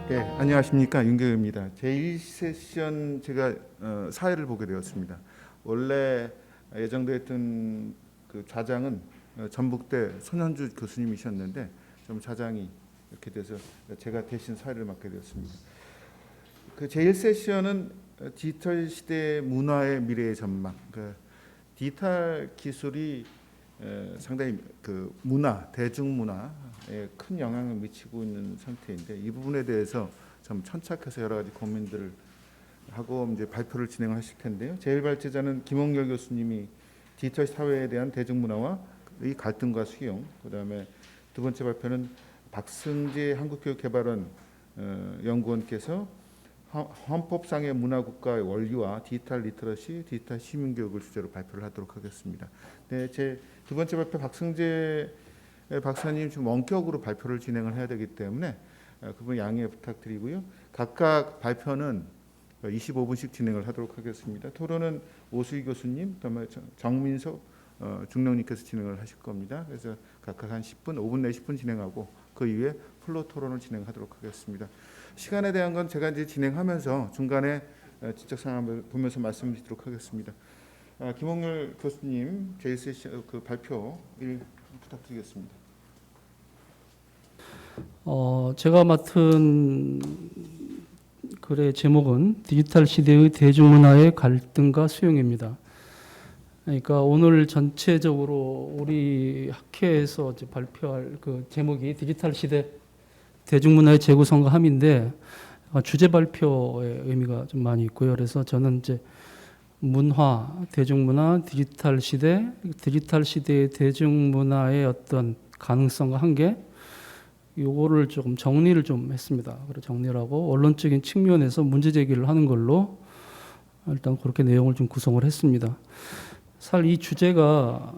네, 안녕하십니까, 윤경입니다. 제1세션 제가 사회를 보게 되었습니다. 원래 예정되어 있던 그 좌장은 전북대 손현주 교수님이셨는데 좀 좌장이 이렇게 돼서 제가 대신 사회를 맡게 되었습니다. 그 제1세션은 디지털 시대 문화의 미래의 전망, 그 디지털 기술이 상당히 그 문화, 대중문화에 큰 영향을 미치고 있는 상태인데 이 부분에 대해서 좀 천착해서 여러 가지 고민들을 하고 이제 발표를 진행하실 텐데요. 제1발제자는 김홍렬 교수님이 디지털 사회에 대한 대중문화와 의 갈등과 수용, 그다음에 두 번째 발표는 박승재 한국교육개발원 연구원께서 헌법상의 문화국가의 원리와 디지털 리터러시, 디지털 시민교육을 주제로 발표를 하도록 하겠습니다. 네, 제 두 번째 발표 박승재 박사님 좀 원격으로 발표를 진행을 해야 되기 때문에 그분 양해 부탁드리고요. 각각 발표는 25분씩 진행을 하도록 하겠습니다. 토론은 오수희 교수님, 그다음에 정민석 중령님께서 진행을 하실 겁니다. 그래서 각각 한 10분, 5분 내 10분 진행하고 그 이후에 플로 토론을 진행하도록 하겠습니다. 시간에 대한 건 제가 이제 진행하면서 중간에 지적 사항을 보면서 말씀드리도록 하겠습니다. 김홍렬 교수님 제1세션 그 발표 부탁드리겠습니다. 제가 맡은 글의 제목은 디지털 시대의 대중문화의 갈등과 수용입니다. 그러니까 오늘 전체적으로 우리 학회에서 이제 발표할 그 제목이 디지털 시대 대중문화의 재구성과 함인데 주제 발표의 의미가 좀 많이 있고요. 그래서 저는 이제 문화, 대중문화, 디지털 시대의 대중문화의 어떤 가능성과 한계, 요거를 조금 정리를 좀 했습니다. 그래서 정리를 하고 언론적인 측면에서 문제 제기를 하는 걸로 일단 그렇게 내용을 좀 구성을 했습니다. 사실 이 주제가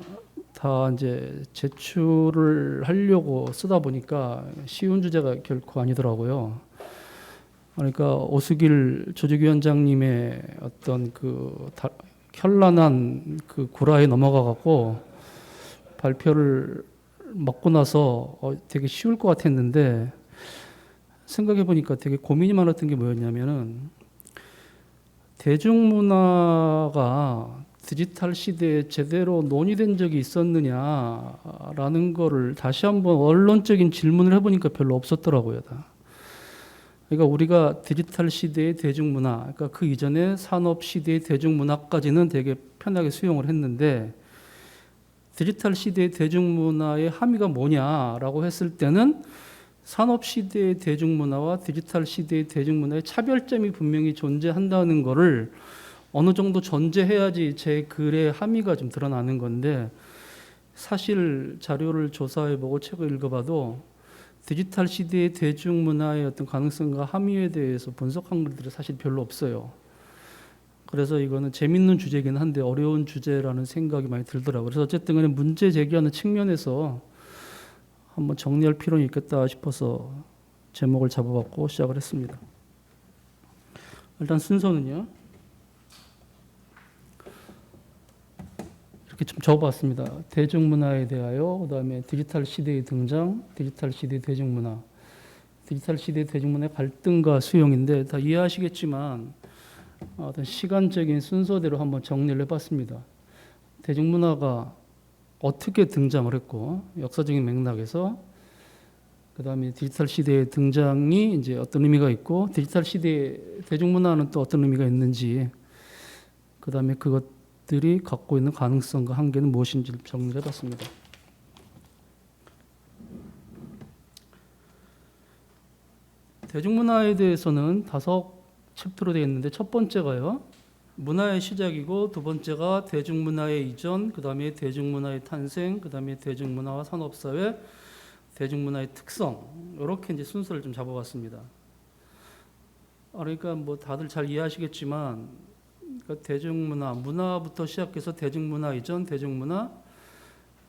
다 이제 제출을 하려고 쓰다 보니까 쉬운 주제가 결코 아니더라고요. 그러니까 오수길 조직위원장님의 어떤 그 현란한 그 구라에 넘어가 갖고 발표를 먹고 나서 되게 쉬울 것 같았는데 생각해 보니까 되게 고민이 많았던 게 뭐였냐면은 대중문화가 디지털 시대에 제대로 논의된 적이 있었느냐라는 거를 다시 한번 언론적인 질문을 해보니까 별로 없었더라고요. 다. 그러니까 우리가 디지털 시대의 대중문화, 그러니까 그 이전에 산업 시대의 대중문화까지는 되게 편하게 수용을 했는데 디지털 시대의 대중문화의 함의가 뭐냐라고 했을 때는 산업 시대의 대중문화와 디지털 시대의 대중문화의 차별점이 분명히 존재한다는 거를 어느 정도 전제해야지 제 글의 함의가 좀 드러나는 건데 사실 자료를 조사해보고 책을 읽어봐도 디지털 시대의 대중문화의 어떤 가능성과 함의에 대해서 분석한 것들이 사실 별로 없어요. 그래서 이거는 재밌는 주제긴 한데 어려운 주제라는 생각이 많이 들더라고요. 그래서 어쨌든 간에 문제 제기하는 측면에서 한번 정리할 필요는 있겠다 싶어서 제목을 잡아봤고 시작을 했습니다. 일단 순서는요. 이렇게 좀 적어봤습니다. 대중문화에 대하여, 그 다음에 디지털 시대의 등장, 디지털 시대의 대중문화, 디지털 시대의 대중문화의 갈등과 수용인데 다 이해하시겠지만 어떤 시간적인 순서대로 한번 정리를 해봤습니다. 대중문화가 어떻게 등장을 했고 역사적인 맥락에서 그 다음에 디지털 시대의 등장이 이제 어떤 의미가 있고 디지털 시대의 대중문화는 또 어떤 의미가 있는지 그 다음에 그것들이 갖고 있는 가능성과 한계는 무엇인지 정리를 해봤습니다. 대중문화에 대해서는 5챕터로 되어 있는데 첫 번째가요. 문화의 시작이고 두 번째가 대중문화의 이전, 그 다음에 대중문화의 탄생, 그 다음에 대중문화와 산업사회, 대중문화의 특성 이렇게 이제 순서를 좀 잡아봤습니다. 그러니까 뭐 다들 잘 이해하시겠지만 그러니까 대중문화, 문화부터 시작해서 대중문화 이전, 대중문화,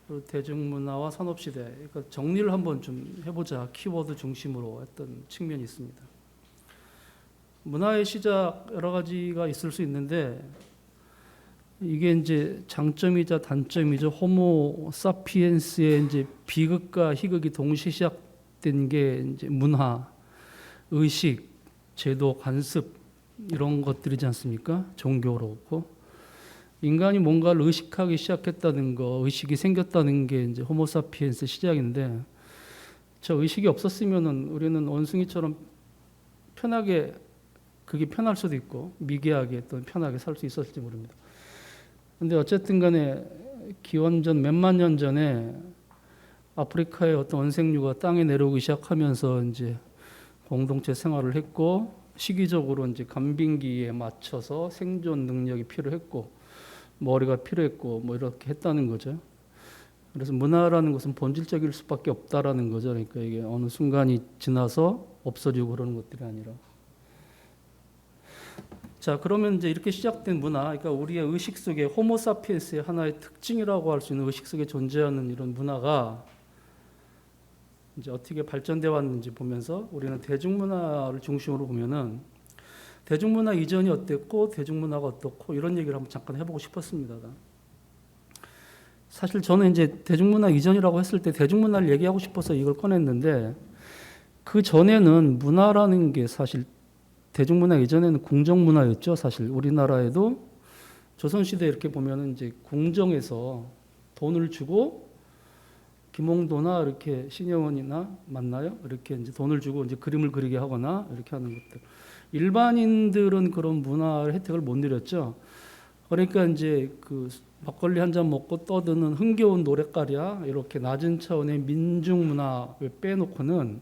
그리고 대중문화와 산업시대 그러니까 정리를 한번 좀 해보자 키워드 중심으로 했던 측면이 있습니다. 문화의 시작 여러 가지가 있을 수 있는데 이게 이제 장점이자 단점이죠. 호모 사피엔스의 이제 비극과 희극이 동시에 시작된 게 이제 문화. 의식, 제도, 관습 이런 것들이지 않습니까? 종교로고 인간이 뭔가를 의식하기 시작했다는 거, 의식이 생겼다는 게 이제 호모사피엔스 시작인데 저 의식이 없었으면은 우리는 원숭이처럼 편하게 그게 편할 수도 있고 미개하게 또 편하게 살 수 있었을지 모릅니다. 근데 어쨌든 간에 기원전 몇만 년 전에 아프리카의 어떤 원생류가 땅에 내려오기 시작하면서 이제 공동체 생활을 했고 시기적으로 이제 간빙기에 맞춰서 생존 능력이 필요했고 머리가 필요했고 뭐 이렇게 했다는 거죠. 그래서 문화라는 것은 본질적일 수밖에 없다라는 거죠. 그러니까 이게 어느 순간이 지나서 없어지고 그러는 것들이 아니라. 자, 그러면 이제 이렇게 시작된 문화, 그러니까 우리의 의식 속에 호모사피엔스의 하나의 특징이라고 할 수 있는 의식 속에 존재하는 이런 문화가 이제 어떻게 발전되어 왔는지 보면서 우리는 대중문화를 중심으로 보면은 대중문화 이전이 어땠고 대중문화가 어떻고 이런 얘기를 한번 잠깐 해보고 싶었습니다. 사실 저는 이제 대중문화 이전이라고 했을 때 대중문화를 얘기하고 싶어서 이걸 꺼냈는데 그 전에는 문화라는 게 사실 대중문화 이전에는 궁정문화였죠. 사실 우리나라에도 조선시대 이렇게 보면은 이제 궁정에서 돈을 주고 김홍도나 이렇게 신여원이나 맞나요? 이렇게 이제 돈을 주고 이제 그림을 그리게 하거나 이렇게 하는 것들. 일반인들은 그런 문화 혜택을 못 누렸죠. 그러니까 이제 그 막걸리 한 잔 먹고 떠드는 흥겨운 노랫가랴 이렇게 낮은 차원의 민중 문화를 빼놓고는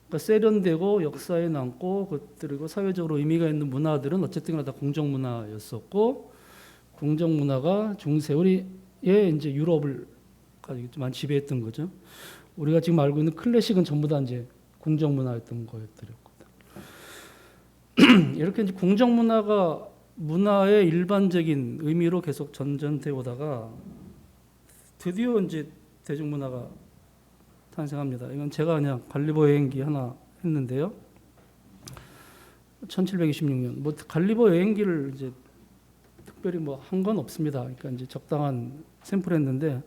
그러니까 세련되고 역사에 남고 그리고 사회적으로 의미가 있는 문화들은 어쨌든 다 궁정 문화였었고 궁정 문화가 중세의 이제 유럽을 많이 지배했던 거죠. 우리가 지금 알고 있는 클래식은 전부 다 이제 궁정 문화였던 거였거든요. 이렇게 이제 궁정 문화가 문화의 일반적인 의미로 계속 전전되어 오다가 드디어 이제 대중문화가 탄생합니다. 이건 제가 그냥 갈리버 여행기 하나 했는데요. 1726년. 뭐 갈리버 여행기를 이제 특별히 뭐 한 건 없습니다. 그러니까 이제 적당한 샘플 했는데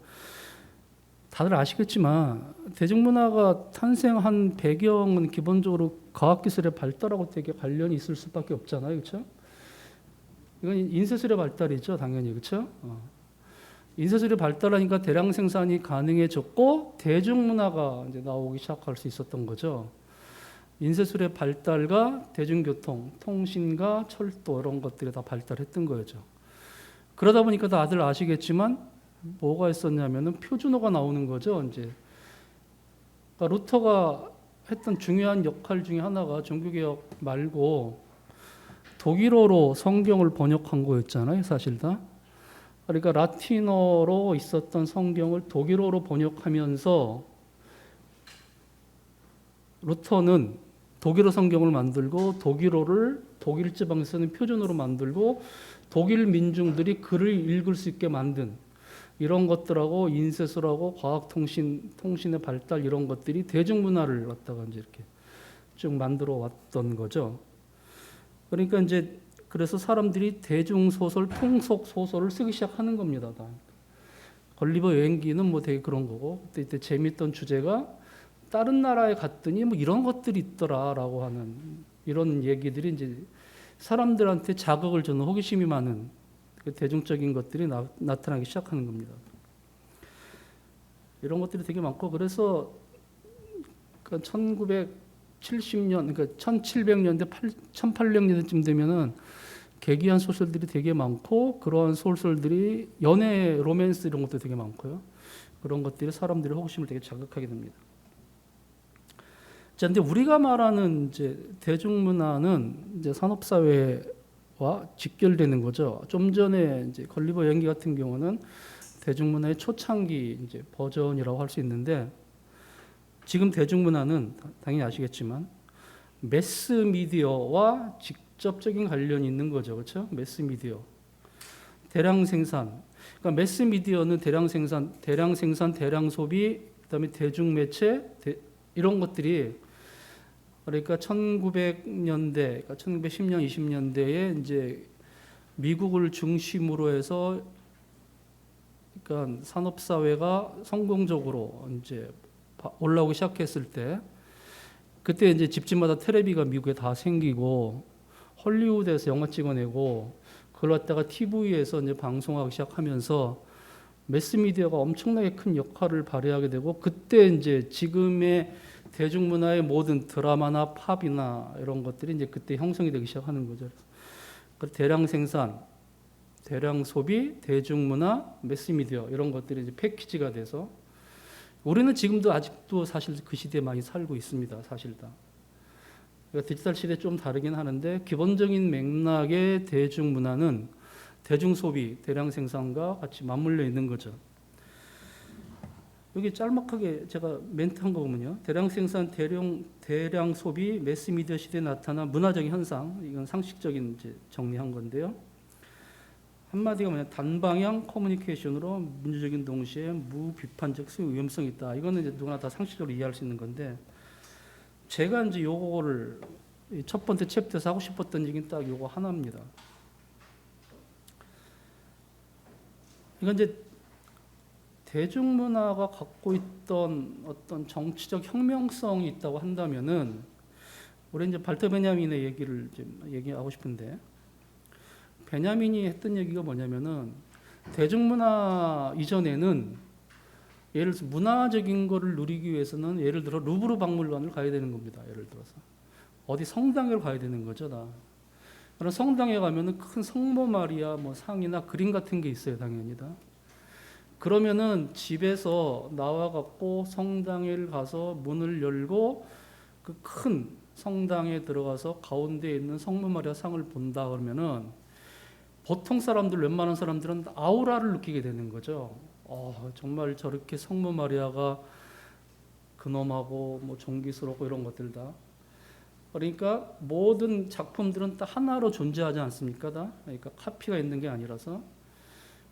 다들 아시겠지만 대중문화가 탄생한 배경은 기본적으로 과학기술의 발달하고 되게 관련이 있을 수밖에 없잖아요. 그렇죠? 이건 인쇄술의 발달이죠. 당연히. 그렇죠? 인쇄술이 발달하니까 대량 생산이 가능해졌고 대중문화가 이제 나오기 시작할 수 있었던 거죠. 인쇄술의 발달과 대중교통, 통신과 철도 이런 것들이 다 발달했던 거죠. 그러다 보니까 다들 아시겠지만 뭐가 있었냐면은 표준어가 나오는 거죠. 이제 그러니까 루터가 했던 중요한 역할 중에 하나가 종교개혁 말고 독일어로 성경을 번역한 거였잖아요. 사실 다. 그러니까 라틴어로 있었던 성경을 독일어로 번역하면서 루터는 독일어 성경을 만들고 독일어를 독일 지방에서는 표준어로 만들고 독일 민중들이 글을 읽을 수 있게 만든 이런 것들하고 인쇄술하고 과학통신, 통신의 발달 이런 것들이 대중문화를 갖다가 이제 이렇게 쭉 만들어 왔던 거죠. 그러니까 이제 그래서 사람들이 대중소설, 통속소설을 쓰기 시작하는 겁니다. 다. 걸리버 여행기는 뭐 되게 그런 거고, 그때 재밌던 주제가 다른 나라에 갔더니 뭐 이런 것들이 있더라라고 하는 이런 얘기들이 이제 사람들한테 자극을 주는 호기심이 많은 대중적인 것들이 나타나기 시작하는 겁니다. 이런 것들이 되게 많고, 그래서 1970년, 그러니까 1700년대, 1800년대쯤 되면은 개기한 소설들이 되게 많고, 그러한 소설들이 연애, 로맨스 이런 것도 되게 많고요. 그런 것들이 사람들의 호기심을 되게 자극하게 됩니다. 자, 근데 우리가 말하는 이제 대중문화는 이제 산업사회와 직결되는 거죠. 좀 전에 이제 걸리버 여행기 같은 경우는 대중문화의 초창기 이제 버전이라고 할 수 있는데, 지금 대중문화는 당연히 아시겠지만 매스미디어와 직접적인 관련이 있는 거죠. 그렇죠? 매스미디어. 대량 생산. 그러니까 매스미디어는 대량 생산, 대량 소비, 그다음에 대중매체 이런 것들이 그러니까 1900년대, 그러니까 1910년, 20년대에 이제 미국을 중심으로 해서 그러니까 산업사회가 성공적으로 이제 올라오기 시작했을 때 그때 이제 집집마다 텔레비가 미국에 다 생기고 헐리우드에서 영화 찍어내고 그걸 갖다가 TV에서 이제 방송하기 시작하면서 매스미디어가 엄청나게 큰 역할을 발휘하게 되고 그때 이제 지금의 대중문화의 모든 드라마나 팝이나 이런 것들이 이제 그때 형성이 되기 시작하는 거죠. 그래서 대량 생산, 대량 소비, 대중문화, 매스미디어 이런 것들이 이제 패키지가 돼서 우리는 지금도 아직도 사실 그 시대에 많이 살고 있습니다. 사실 다. 그러니까 디지털 시대 좀 다르긴 하는데 기본적인 맥락의 대중문화는 대중 소비, 대량 생산과 같이 맞물려 있는 거죠. 여기 짤막하게 제가 멘트 한 거 보면요. 대량 생산, 대량 소비, 매스미디어 시대에 나타난 문화적인 현상, 이건 상식적인 이제 정리한 건데요. 한마디가 뭐냐, 단방향 커뮤니케이션으로 민주적인 동시에 무비판적 수용 위험성이 있다. 이거는 이제 누구나 다 상식적으로 이해할 수 있는 건데, 제가 이제 요거를 첫 번째 챕터에서 하고 싶었던 얘기는 딱 요거 하나입니다. 이건 이제 대중문화가 갖고 있던 어떤 정치적 혁명성이 있다고 한다면은, 우리 이제 발터 베냐민의 얘기를 좀 얘기하고 싶은데, 베냐민이 했던 얘기가 뭐냐면은 대중문화 이전에는 예를 들어서 문화적인 거를 누리기 위해서는 예를 들어 루브르 박물관을 가야 되는 겁니다. 예를 들어서 어디 성당에 가야 되는 거죠. 다. 그런 성당에 가면은 큰 성모 마리아 뭐 상이나 그림 같은 게 있어요. 당연히 다. 그러면은 집에서 나와 갖고 성당에 가서 문을 열고 그 큰 성당에 들어가서 가운데 있는 성모 마리아 상을 본다 그러면은 보통 사람들, 웬만한 사람들은 아우라를 느끼게 되는 거죠. 정말 저렇게 성모 마리아가 근엄하고 뭐 존귀스럽고 이런 것들 다. 그러니까 모든 작품들은 다 하나로 존재하지 않습니까? 다. 그러니까 카피가 있는 게 아니라서.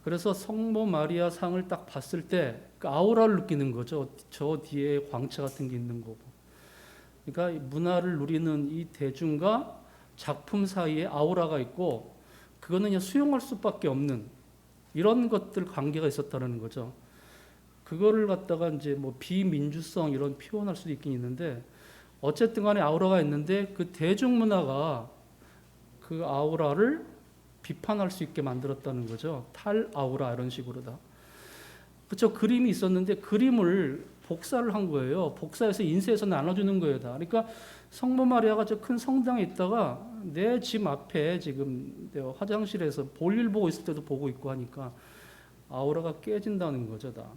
그래서 성모 마리아 상을 딱 봤을 때 그 아우라를 느끼는 거죠. 저 뒤에 광채 같은 게 있는 거고. 그러니까 문화를 누리는 이 대중과 작품 사이에 아우라가 있고 그거는 그냥 수용할 수밖에 없는 이런 것들 관계가 있었다는 거죠. 그거를 갖다가 이제 뭐 비민주성 이런 표현할 수도 있긴 있는데 어쨌든 간에 아우라가 있는데 그 대중문화가 그 아우라를 비판할 수 있게 만들었다는 거죠. 탈 아우라 이런 식으로다. 그렇죠. 그림이 있었는데 그림을 복사를 한 거예요. 복사해서 인쇄해서 나눠주는 거예요. 다. 그러니까 성모 마리아가 저 큰 성당에 있다가 내 집 앞에 지금 내가 화장실에서 볼일 보고 있을 때도 보고 있고 하니까 아우라가 깨진다는 거죠. 다.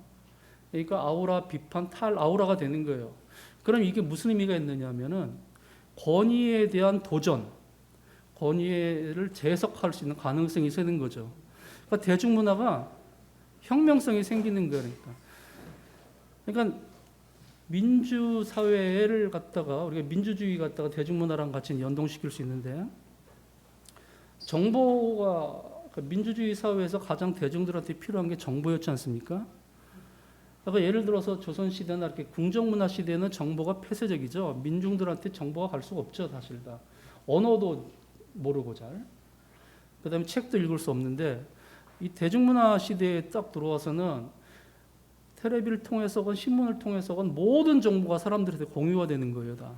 그러니까 아우라 비판 탈 아우라가 되는 거예요. 그럼 이게 무슨 의미가 있느냐면은 권위에 대한 도전, 권위를 재해석할 수 있는 가능성이 생기는 거죠. 그러니까 대중문화가 혁명성이 생기는 거예요. 그러니까 민주사회를 갖다가 우리가 민주주의 갖다가 대중문화랑 같이 연동시킬 수 있는데 정보가 민주주의 사회에서 가장 대중들한테 필요한 게 정보였지 않습니까? 그러니까 예를 들어서 조선시대나 이렇게 궁정문화 시대는 정보가 폐쇄적이죠. 민중들한테 정보가 갈 수가 없죠. 사실 다. 언어도 모르고 잘. 그 다음에 책도 읽을 수 없는데 이 대중문화 시대에 딱 들어와서는 텔레비를 통해서건 신문을 통해서건 모든 정보가 사람들한테 공유가 되는 거예요. 다.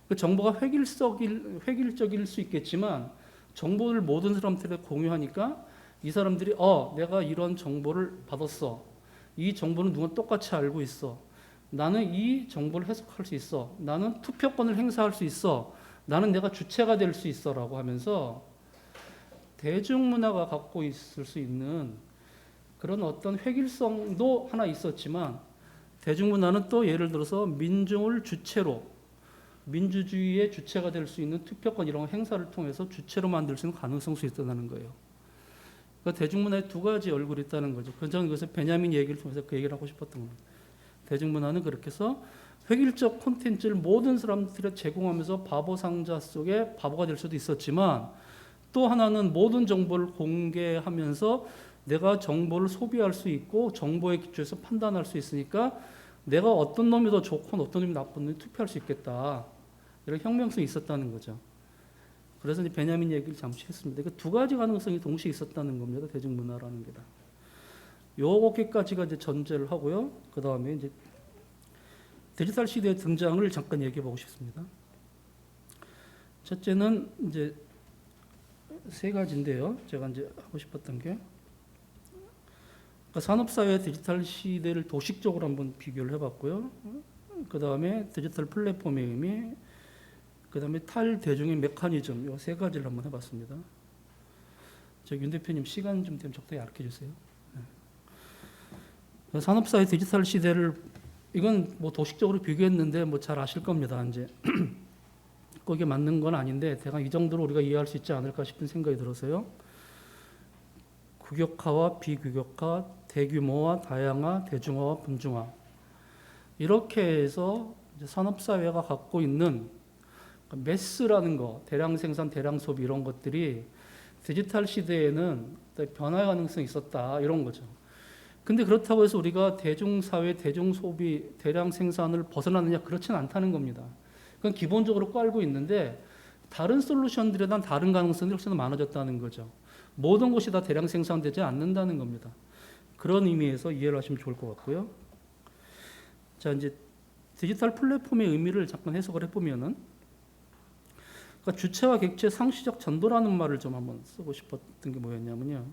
그 정보가 획일적일 수 있겠지만 정보를 모든 사람들한테 공유하니까 이 사람들이 내가 이런 정보를 받았어. 이 정보는 누가 똑같이 알고 있어. 나는 이 정보를 해석할 수 있어. 나는 투표권을 행사할 수 있어. 나는 내가 주체가 될 수 있어 라고 하면서 대중문화가 갖고 있을 수 있는 그런 어떤 획일성도 하나 있었지만 대중문화는 또 예를 들어서 민중을 주체로 민주주의의 주체가 될 수 있는 투표권 이런 행사를 통해서 주체로 만들 수 있는 가능성도 있다는 거예요. 그러니까 대중문화의 두 가지 얼굴이 있다는 거죠. 저는 그래서 베냐민 얘기를 통해서 그 얘기를 하고 싶었던 겁니다. 대중문화는 그렇게 해서 획일적 콘텐츠를 모든 사람들에 제공하면서 바보 상자 속에 바보가 될 수도 있었지만 또 하나는 모든 정보를 공개하면서 내가 정보를 소비할 수 있고 정보에 기초해서 판단할 수 있으니까 내가 어떤 놈이 더 좋고 어떤 놈이 나쁜 놈이 투표할 수 있겠다. 이런 혁명성이 있었다는 거죠. 그래서 이제 베냐민 얘기를 잠시 했습니다. 그 두 가지 가능성이 동시에 있었다는 겁니다. 대중문화라는 게 다. 요거까지가 이제 전제를 하고요. 그 다음에 이제 디지털 시대의 등장을 잠깐 얘기해 보고 싶습니다. 첫째는 이제 세 가지인데요. 제가 이제 하고 싶었던 게 그러니까 산업사회 디지털 시대를 도식적으로 한번 비교를 해봤고요. 그 다음에 디지털 플랫폼의 의미, 그 다음에 탈대중의 메커니즘, 이 세 가지를 한번 해봤습니다. 윤 대표님 시간 좀 되면 적당히 알게 해주세요. 네. 산업사회 디지털 시대를 이건 뭐 도식적으로 비교했는데 뭐 잘 아실 겁니다. 이제 거기에 맞는 건 아닌데 대강 이 정도로 우리가 이해할 수 있지 않을까 싶은 생각이 들어서요. 규격화와 비규격화, 대규모화, 다양화, 대중화와 분중화 이렇게 해서 이제 산업사회가 갖고 있는 매스라는 거, 대량 생산, 대량 소비 이런 것들이 디지털 시대에는 변화의 가능성이 있었다 이런 거죠. 근데 그렇다고 해서 우리가 대중사회, 대중소비, 대량 생산을 벗어나느냐 그렇진 않다는 겁니다. 그건 기본적으로 깔고 있는데 다른 솔루션들에 대한 다른 가능성이 훨씬 더 많아졌다는 거죠. 모든 것이 다 대량 생산되지 않는다는 겁니다. 그런 의미에서 이해를 하시면 좋을 것 같고요. 자, 이제 디지털 플랫폼의 의미를 잠깐 해석을 해보면은 그러니까 주체와 객체 상시적 전도라는 말을 좀 한번 쓰고 싶었던 게 뭐였냐면요.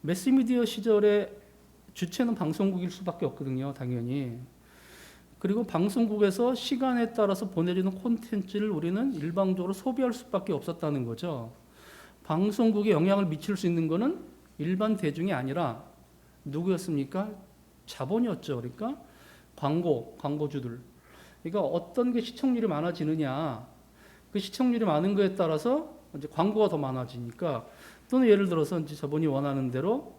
매스미디어 시절에 주체는 방송국일 수밖에 없거든요, 당연히. 그리고 방송국에서 시간에 따라서 보내지는 콘텐츠를 우리는 일방적으로 소비할 수밖에 없었다는 거죠. 방송국에 영향을 미칠 수 있는 것은 일반 대중이 아니라 누구였습니까? 자본이었죠. 그러니까 광고주들. 그러니까 어떤 게 시청률이 많아지느냐, 그 시청률이 많은 거에 따라서 이제 광고가 더 많아지니까 또는 예를 들어서 이제 자본이 원하는 대로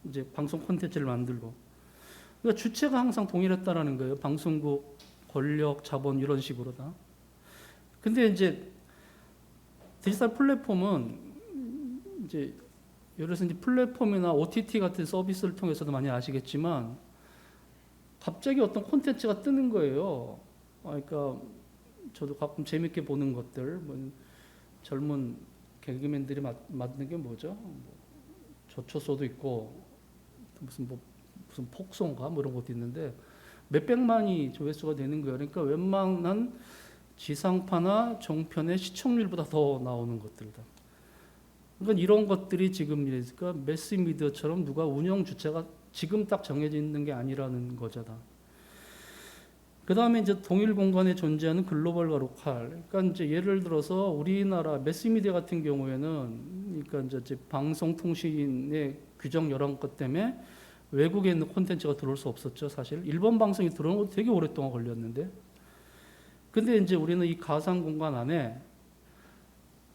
이제 방송 콘텐츠를 만들고. 그러니까 주체가 항상 동일했다라는 거예요. 방송국, 권력, 자본 이런 식으로 다. 근데 이제 디지털 플랫폼은 이제 예를 들어서 이제 플랫폼이나 OTT 같은 서비스를 통해서도 많이 아시겠지만 갑자기 어떤 콘텐츠가 뜨는 거예요. 그러니까 저도 가끔 재밌게 보는 것들, 뭐 젊은 개그맨들이 만든 게 뭐죠? 뭐 조초소도 있고 무슨 폭소인가 뭐 이런 것도 있는데 몇백만이 조회수가 되는 거예요. 그러니까 웬만한 지상파나 종편의 시청률보다 더 나오는 것들이다. 그러니까 이런 것들이 지금 그러니까 매스미디어처럼 누가 운영 주체가 지금 딱 정해져 있는 게 아니라는 거죠. 그 다음에 이제 동일 공간에 존재하는 글로벌과 로컬. 그러니까 이제 예를 들어서 우리나라 매스미디어 같은 경우에는 그러니까 이제 방송통신의 규정 이런 것 때문에 외국에 있는 콘텐츠가 들어올 수 없었죠, 사실. 일본 방송이 들어오는 것도 되게 오랫동안 걸렸는데. 근데 이제 우리는 이 가상 공간 안에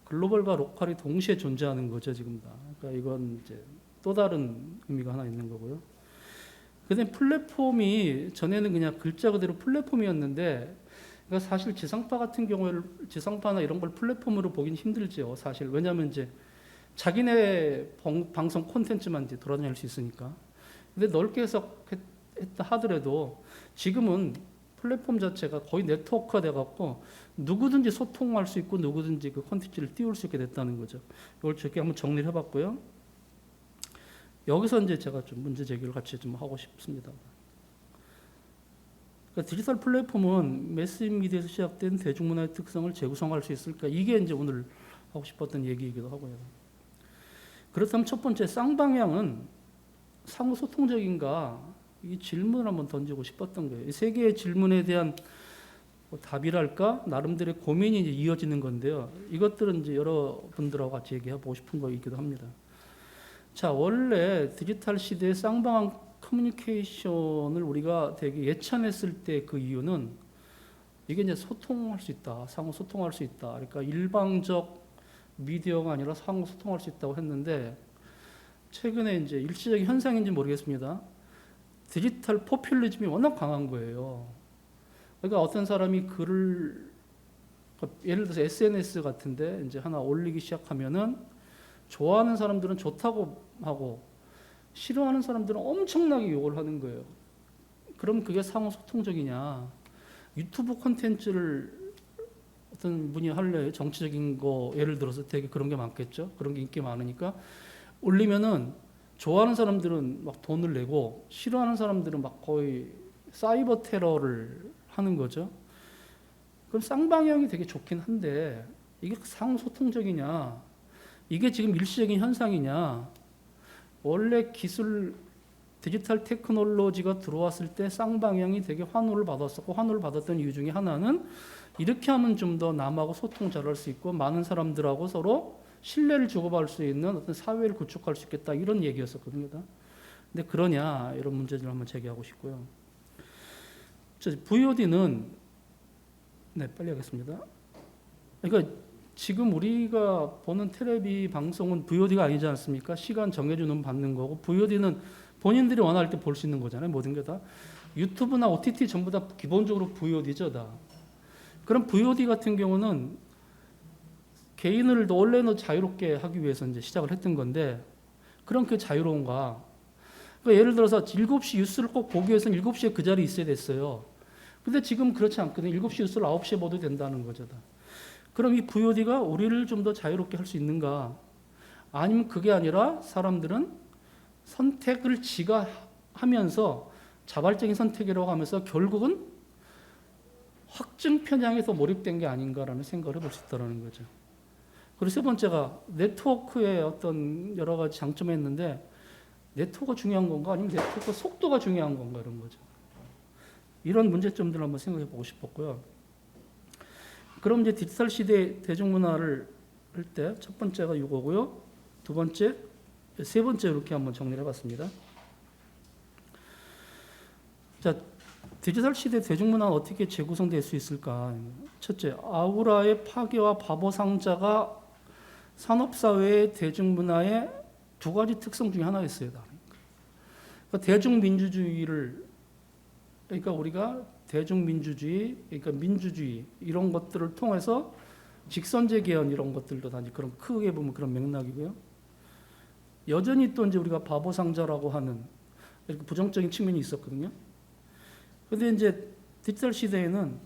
글로벌과 로컬이 동시에 존재하는 거죠, 지금 다. 그러니까 이건 이제 또 다른 의미가 하나 있는 거고요. 근데 플랫폼이 전에는 그냥 글자 그대로 플랫폼이었는데, 그러니까 사실 지상파 같은 경우에 지상파나 이런 걸 플랫폼으로 보긴 힘들죠, 사실. 왜냐하면 이제 자기네 방송 콘텐츠만 이제 돌아다닐 수 있으니까. 근데 넓게 해석했다 하더라도 지금은 플랫폼 자체가 거의 네트워크가 돼갖고 누구든지 소통할 수 있고 누구든지 그 콘텐츠를 띄울 수 있게 됐다는 거죠. 이걸 저렇게 한번 정리를 해봤고요. 여기서 이제 제가 좀 문제 제기를 같이 좀 하고 싶습니다. 그러니까 디지털 플랫폼은 매스미디어에서 시작된 대중문화의 특성을 재구성할 수 있을까? 이게 이제 오늘 하고 싶었던 얘기이기도 하고요. 그렇다면 첫 번째 쌍방향은 상호 소통적인가? 이 질문을 한번 던지고 싶었던 거예요. 이 세 개의 질문에 대한 답이랄까? 나름대로의 고민이 이제 이어지는 건데요. 이것들은 이제 여러분들하고 같이 얘기해보고 싶은 거이기도 합니다. 자, 원래 디지털 시대의 쌍방향 커뮤니케이션을 우리가 되게 예찬했을 때 그 이유는 이게 이제 소통할 수 있다. 상호 소통할 수 있다. 그러니까 일방적 미디어가 아니라 상호 소통할 수 있다고 했는데 최근에 이제 일시적인 현상인지 모르겠습니다. 디지털 포퓰리즘이 워낙 강한 거예요. 그러니까 어떤 사람이 글을 예를 들어서 SNS 같은데 이제 하나 올리기 시작하면은 좋아하는 사람들은 좋다고 하고 싫어하는 사람들은 엄청나게 욕을 하는 거예요. 그럼 그게 상호 소통적이냐? 유튜브 콘텐츠를 어떤 분이 할래요? 정치적인 거 예를 들어서 되게 그런 게 많겠죠. 그런 게 인기 많으니까 올리면은 좋아하는 사람들은 막 돈을 내고 싫어하는 사람들은 막 거의 사이버 테러를 하는 거죠. 그럼 쌍방향이 되게 좋긴 한데 이게 상호소통적이냐? 이게 지금 일시적인 현상이냐? 원래 기술 디지털 테크놀로지가 들어왔을 때 쌍방향이 되게 환호를 받았었고 환호를 받았던 이유 중에 하나는 이렇게 하면 좀 더 남하고 소통 잘할 수 있고 많은 사람들하고 서로 신뢰를 주고받을 수 있는 어떤 사회를 구축할 수 있겠다 이런 얘기였었거든요. 근데 그러냐 이런 문제를 한번 제기하고 싶고요. VOD는 네 빨리 하겠습니다. 그러니까 지금 우리가 보는 텔레비 방송은 VOD가 아니지 않습니까? 시간 정해주는 받는 거고 VOD는 본인들이 원할 때 볼 수 있는 거잖아요. 모든 게 다 유튜브나 OTT 전부 다 기본적으로 VOD죠, 다. 그럼 VOD 같은 경우는 개인을 원래는 자유롭게 하기 위해서 이제 시작을 했던 건데 그럼 그 자유로운가? 그러니까 예를 들어서 7시 뉴스를 꼭 보기 위해서는 7시에 그 자리에 있어야 됐어요. 근데 지금 그렇지 않거든요. 7시 뉴스를 9시에 봐도 된다는 거죠. 다. 그럼 이 VOD가 우리를 좀 더 자유롭게 할 수 있는가? 아니면 그게 아니라 사람들은 선택을 지가 하면서 자발적인 선택이라고 하면서 결국은 확증 편향에 더 몰입된 게 아닌가라는 생각을 해볼 수 있다는 거죠. 그리고 세 번째가 네트워크의 어떤 여러 가지 장점이 있는데 네트워크가 중요한 건가 아니면 네트워크 속도가 중요한 건가 이런 거죠. 이런 문제점들을 한번 생각해 보고 싶었고요. 그럼 이제 디지털 시대 대중문화를 할 때 첫 번째가 이거고요. 두 번째, 세 번째 이렇게 한번 정리를 해봤습니다. 자, 디지털 시대 대중문화는 어떻게 재구성될 수 있을까? 첫째, 아우라의 파괴와 바보상자가 산업사회의 대중문화의 두 가지 특성 중에 하나였어요. 그러니까 대중민주주의를 그러니까 우리가 대중민주주의, 그러니까 민주주의 이런 것들을 통해서 직선제 개헌 이런 것들도 다 그런 크게 보면 그런 맥락이고요. 여전히 또 이제 우리가 바보상자라고 하는 이렇게 부정적인 측면이 있었거든요. 그런데 이제 디지털 시대에는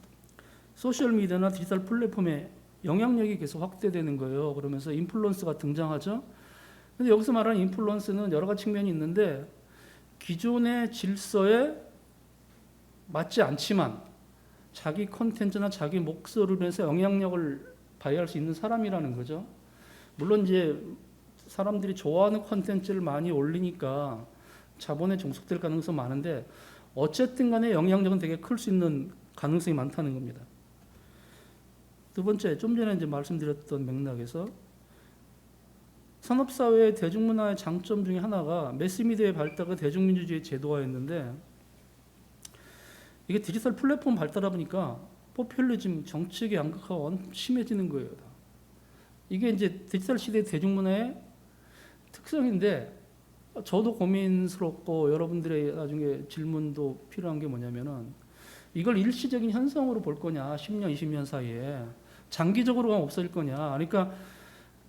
소셜 미디어나 디지털 플랫폼의 영향력이 계속 확대되는 거예요. 그러면서 인플루언서가 등장하죠. 근데 여기서 말하는 인플루언서는 여러 가지 측면이 있는데 기존의 질서에 맞지 않지만 자기 콘텐츠나 자기 목소리를 해서 영향력을 발휘할 수 있는 사람이라는 거죠. 물론 이제 사람들이 좋아하는 콘텐츠를 많이 올리니까 자본에 종속될 가능성이 많은데 어쨌든 간에 영향력은 되게 클 수 있는 가능성이 많다는 겁니다. 두 번째, 좀 전에 이제 말씀드렸던 맥락에서 산업사회의 대중문화의 장점 중에 하나가 매스미디어의 발달과 대중민주주의 제도화였는데 이게 디지털 플랫폼 발달하다 보니까 포퓰리즘, 정치의 양극화가 심해지는 거예요. 이게 이제 디지털 시대 대중문화의 특성인데 저도 고민스럽고 여러분들의 나중에 질문도 필요한 게 뭐냐면은 이걸 일시적인 현상으로 볼 거냐 10년, 20년 사이에 장기적으로 가면 없어질 거냐. 그러니까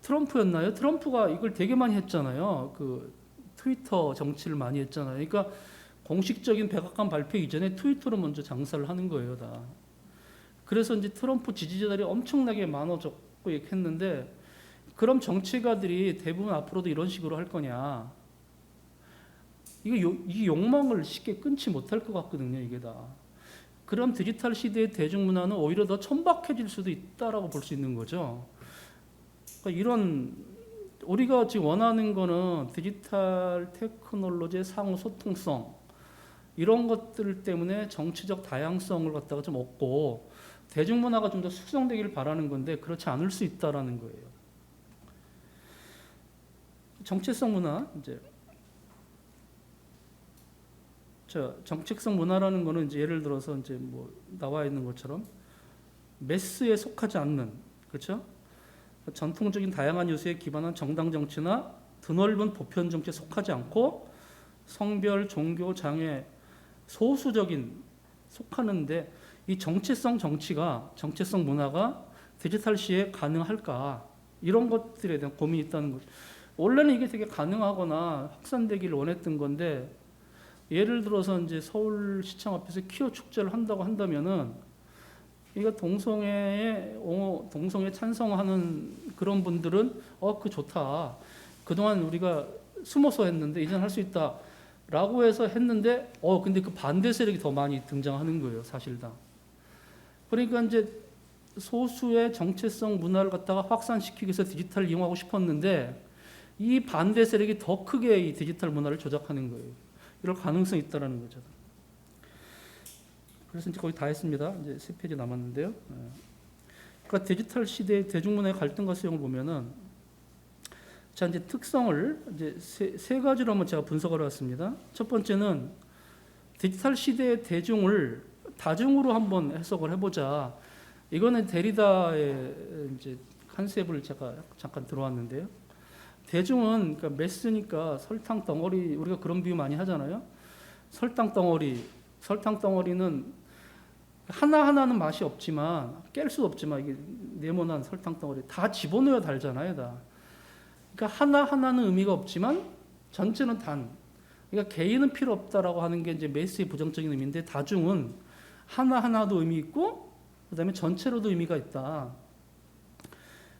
트럼프였나요? 트럼프가 이걸 되게 많이 했잖아요. 그 트위터 정치를 많이 했잖아요. 그러니까 공식적인 백악관 발표 이전에 트위터로 먼저 장사를 하는 거예요, 다. 그래서 이제 트럼프 지지자들이 엄청나게 많아졌고 했는데 그럼 정치가들이 대부분 앞으로도 이런 식으로 할 거냐? 이 욕망을 쉽게 끊지 못할 것 같거든요, 이게 다. 그럼 디지털 시대의 대중문화는 오히려 더 천박해질 수도 있다라고 볼 수 있는 거죠. 그러니까 이런 우리가 지금 원하는 거는 디지털 테크놀로지의 상호 소통성 이런 것들 때문에 정치적 다양성을 갖다가 좀 얻고 대중문화가 좀 더 숙성되기를 바라는 건데 그렇지 않을 수 있다라는 거예요. 정체성 문화 이제 정책성 문화라는 거는 이제 예를 들어서 이제 뭐 나와 있는 것처럼 매스에 속하지 않는 그렇죠? 전통적인 다양한 요소에 기반한 정당 정치나 드넓은 보편 정치에 속하지 않고 성별, 종교, 장애 소수적인 속하는데 이 정체성 정치가 정체성 문화가 디지털 시에 가능할까 이런 것들에 대한 고민이 있다는 거죠. 원래는 이게 되게 가능하거나 확산되기를 원했던 건데 예를 들어서 이제 서울시청 앞에서 퀴어 축제를 한다고 한다면은 이거 동성애에 찬성하는 그런 분들은 그 좋다. 그동안 우리가 숨어서 했는데 이제는 할 수 있다라고 해서 했는데 근데 그 반대 세력이 더 많이 등장하는 거예요, 사실 다. 그러니까 이제 소수의 정체성 문화를 갖다가 확산시키기 위해서 디지털을 이용하고 싶었는데 이 반대 세력이 더 크게 이 디지털 문화를 조작하는 거예요. 이럴 가능성이 있다라는 거죠. 그래서 이제 거의 다 했습니다. 이제 3페이지 남았는데요. 그러니까 디지털 시대의 대중문화의 갈등과 수용을 보면은 자 이제 특성을 이제 세 가지로 한번 제가 분석을 해왔습니다. 첫 번째는 디지털 시대의 대중을 다중으로 한번 해석을 해보자. 이거는 데리다의 이제 컨셉을 제가 잠깐 들어왔는데요. 대중은 그러니까 매스니까 설탕 덩어리, 우리가 그런 비유 많이 하잖아요. 설탕 덩어리는 하나하나는 맛이 없지만 깰 수 없지만 이게 네모난 설탕 덩어리 다 집어넣어야 달잖아요, 다. 그러니까 하나하나는 의미가 없지만 전체는 단. 그러니까 개인은 필요 없다라고 하는 게 이제 매스의 부정적인 의미인데 다중은 하나하나도 의미 있고 그다음에 전체로도 의미가 있다.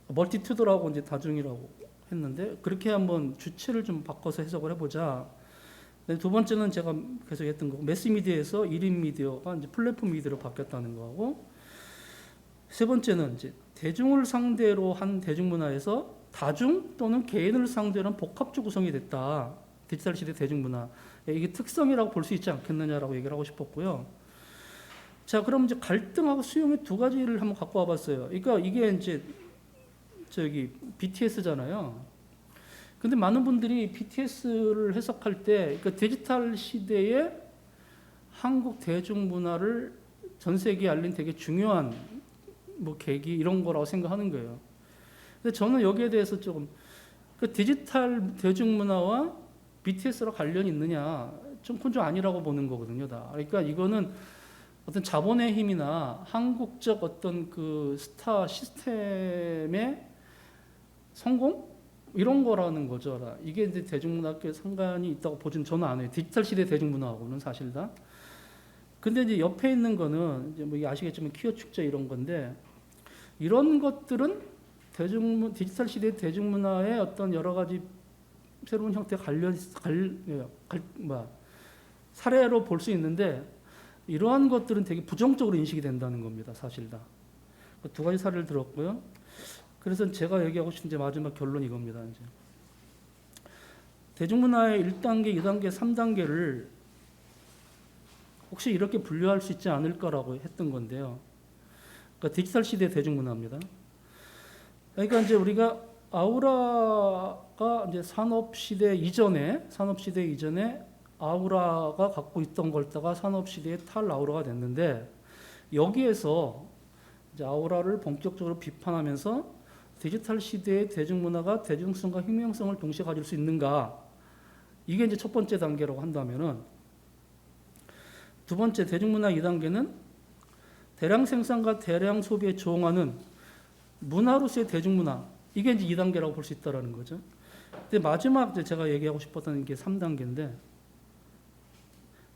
멀티튜드라고 이제 다중이라고 했는데 그렇게 한번 주체를 좀 바꿔서 해석을 해보자. 두 번째는 제가 계속 했던 거 매스미디어에서 1인 미디어가 이제 플랫폼 미디어로 바뀌었다는 거하고 세 번째는 이제 대중을 상대로 한 대중문화에서 다중 또는 개인을 상대로 한 복합적 구성이 됐다. 디지털 시대 대중문화 이게 특성이라고 볼 수 있지 않겠느냐라고 얘기를 하고 싶었고요. 자, 그럼 이제 갈등하고 수용의 두 가지를 한번 갖고 와봤어요. 그러니까 이게 이제 저기 BTS잖아요. 근데 많은 분들이 BTS를 해석할 때 그러니까 디지털 시대의 한국 대중문화를 전 세계에 알린 되게 중요한 뭐 계기 이런 거라고 생각하는 거예요. 근데 저는 여기에 대해서 조금 그 디지털 대중문화와 BTS랑 관련이 있느냐 그건 좀 아니라고 보는 거거든요. 다. 그러니까 이거는 어떤 자본의 힘이나 한국적 어떤 그 스타 시스템의 성공 이런 거라는 거죠. 이게 이제 대중문화학교에 상관이 있다고 보진 저는 안 해요. 디지털 시대 대중문화하고는 사실 다. 근데 이제 옆에 있는 거는 이제 뭐 아시겠지만 퀴어 축제 이런 건데 이런 것들은 디지털 시대 대중문화의 어떤 여러 가지 새로운 형태의 사례로 볼 수 있는데 이러한 것들은 되게 부정적으로 인식이 된다는 겁니다. 사실 다. 두 가지 사례를 들었고요. 그래서 제가 얘기하고 싶은 이제 마지막 결론이 이겁니다. 이제 대중문화의 1단계, 2단계, 3단계를 혹시 이렇게 분류할 수 있지 않을까라고 했던 건데요. 그러니까 디지털 시대 대중문화입니다. 그러니까 이제 우리가 아우라가 이제 산업 시대 이전에 아우라가 갖고 있던 걸다가 산업 시대의 탈아우라가 됐는데 여기에서 이제 아우라를 본격적으로 비판하면서 디지털 시대의 대중문화가 대중성과 혁명성을 동시에 가질 수 있는가? 이게 이제 첫 번째 단계라고 한다면은 두 번째 대중문화 2단계는 대량 생산과 대량 소비에 조응하는 문화로서의 대중문화. 이게 이제 2단계라고 볼 수 있다라는 거죠. 근데 마지막 제가 얘기하고 싶었던 게 3단계인데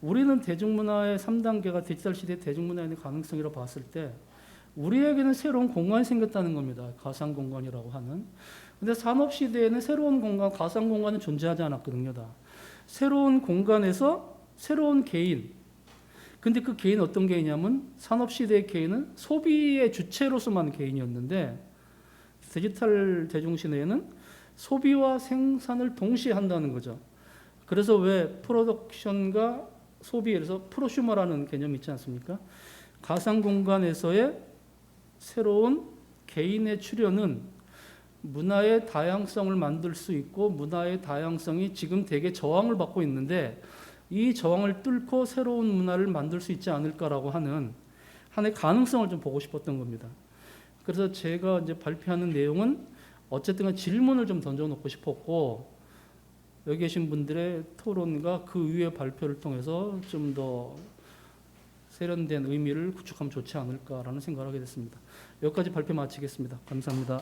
우리는 대중문화의 3단계가 디지털 시대 대중문화의 가능성이라고 봤을 때 우리에게는 새로운 공간이 생겼다는 겁니다. 가상 공간이라고 하는. 근데 산업 시대에는 새로운 공간, 가상 공간은 존재하지 않았거든요. 다. 새로운 공간에서 새로운 개인. 근데 그 개인은 어떤 개인이냐면 산업 시대의 개인은 소비의 주체로서만 개인이었는데 디지털 대중시대에는 소비와 생산을 동시에 한다는 거죠. 그래서 왜 프로덕션과 소비에서 프로슈머라는 개념이 있지 않습니까? 가상 공간에서의 새로운 개인의 출현은 문화의 다양성을 만들 수 있고 문화의 다양성이 지금 되게 저항을 받고 있는데 이 저항을 뚫고 새로운 문화를 만들 수 있지 않을까라고 하는 하나의 가능성을 좀 보고 싶었던 겁니다. 그래서 제가 이제 발표하는 내용은 어쨌든 질문을 좀 던져놓고 싶었고 여기 계신 분들의 토론과 그 이후의 발표를 통해서 좀 더 세련된 의미를 구축하면 좋지 않을까라는 생각을 하게 됐습니다. 여기까지 발표 마치겠습니다. 감사합니다.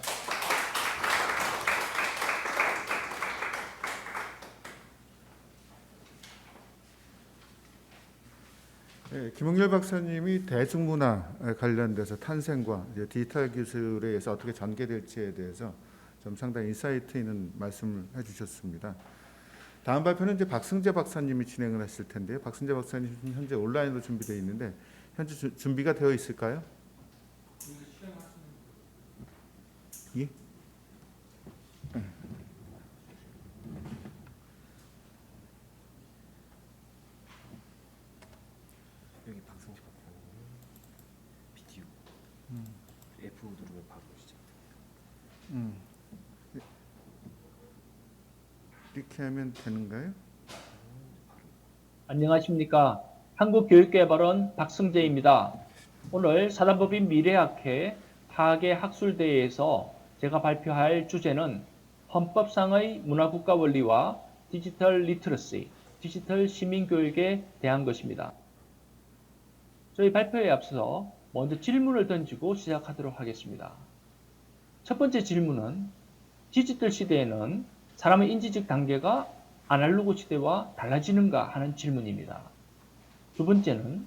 네, 김홍렬 박사님이 대중문화 관련돼서 탄생과 이제 디지털 기술에 의해서 어떻게 전개될지에 대해서 좀 상당히 인사이트 있는 말씀을 해주셨습니다. 다음 발표는 이제 박승재 박사님이 진행을 하실 텐데요. 박승재 박사님 현재 온라인으로 준비되어 있는데 현재 준비가 되어 있을까요? 예? 여기 방송국 비디오 F 누르면 바로 시작. 음. 이렇게 하면 되는가요? 안녕하십니까. 한국교육개발원 박승재입니다. 오늘 사단법인 미래학회 파괴학술대회에서 제가 발표할 주제는 헌법상의 문화국가 원리와 디지털 리터러시, 디지털 시민교육에 대한 것입니다. 저희 발표에 앞서 먼저 질문을 던지고 시작하도록 하겠습니다. 첫 번째 질문은 디지털 시대에는 사람의 인지적 단계가 아날로그 시대와 달라지는가 하는 질문입니다. 두 번째는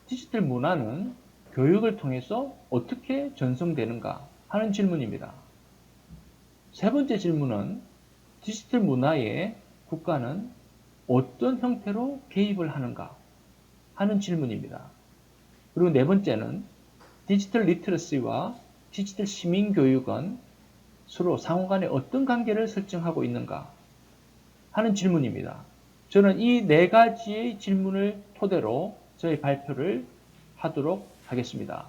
디지털 문화는 교육을 통해서 어떻게 전송되는가 하는 질문입니다. 세 번째 질문은 디지털 문화에 국가는 어떤 형태로 개입을 하는가 하는 질문입니다. 그리고 네 번째는 디지털 리터러시와 디지털 시민 교육은 서로 상호간에 어떤 관계를 설정하고 있는가 하는 질문입니다. 저는 이 네 가지의 질문을 토대로 저희 발표를 하도록 하겠습니다.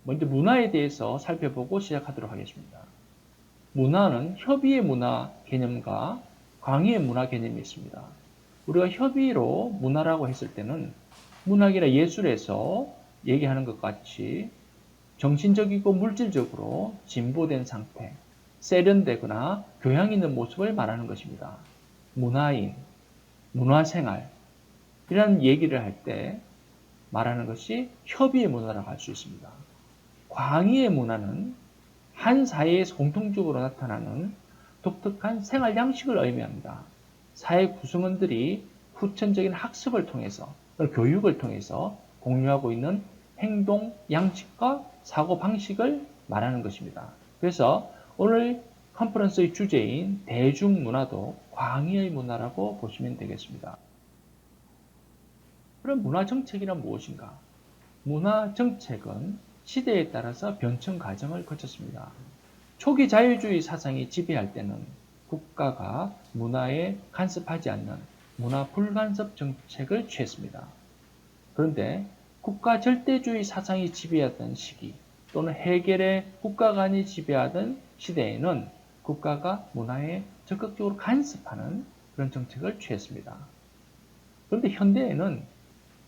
먼저 문화에 대해서 살펴보고 시작하도록 하겠습니다. 문화는 협의의 문화 개념과 광의의 문화 개념이 있습니다. 우리가 협의로 문화라고 했을 때는 문학이나 예술에서 얘기하는 것 같이 정신적이고 물질적으로 진보된 상태, 세련되거나 교양 있는 모습을 말하는 것입니다. 문화인, 문화생활 이런 얘기를 할 때 말하는 것이 협의의 문화라고 할 수 있습니다. 광의의 문화는 한 사회에서 공통적으로 나타나는 독특한 생활 양식을 의미합니다. 사회 구성원들이 후천적인 학습을 통해서, 교육을 통해서 공유하고 있는 행동 양식과 사고 방식을 말하는 것입니다. 그래서 오늘 컨퍼런스의 주제인 대중문화도 광의의 문화라고 보시면 되겠습니다. 그럼 문화정책이란 무엇인가? 문화정책은 시대에 따라서 변천 과정을 거쳤습니다. 초기 자유주의 사상이 지배할 때는 국가가 문화에 간섭하지 않는 문화 불간섭 정책을 취했습니다. 그런데 국가 절대주의 사상이 지배하던 시기 또는 해결의 국가관이 지배하던 시대에는 국가가 문화에 적극적으로 간섭하는 그런 정책을 취했습니다. 그런데 현대에는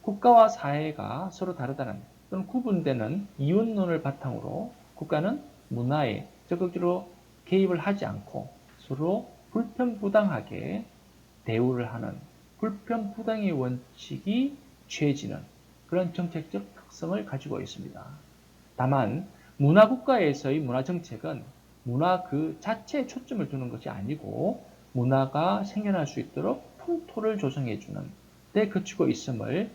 국가와 사회가 서로 다르다는 또는 구분되는 이원론을 바탕으로 국가는 문화에 적극적으로 개입을 하지 않고 서로 불편부당하게 대우를 하는 불편부당의 원칙이 취해지는 그런 정책적 특성을 가지고 있습니다. 다만 문화국가에서의 문화정책은 문화 그 자체에 초점을 두는 것이 아니고 문화가 생겨날 수 있도록 풍토를 조성해주는 데 그치고 있음을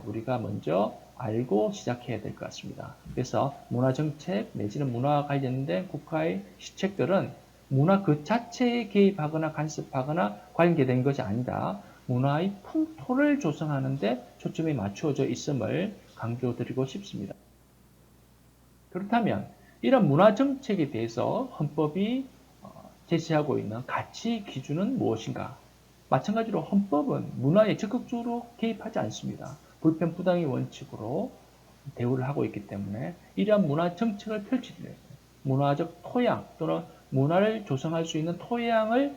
우리가 먼저 알고 시작해야 될 것 같습니다. 그래서 문화정책 내지는 문화와 관련된 국가의 시책들은 문화 그 자체에 개입하거나 간섭하거나 관계된 것이 아니라 문화의 풍토를 조성하는 데 초점이 맞추어져 있음을 강조드리고 싶습니다. 그렇다면 이런 문화정책에 대해서 헌법이 제시하고 있는 가치 기준은 무엇인가? 마찬가지로 헌법은 문화에 적극적으로 개입하지 않습니다. 불편부당의 원칙으로 대우를 하고 있기 때문에 이러한 문화정책을 펼칠 때 문화적 토양 또는 문화를 조성할 수 있는 토양을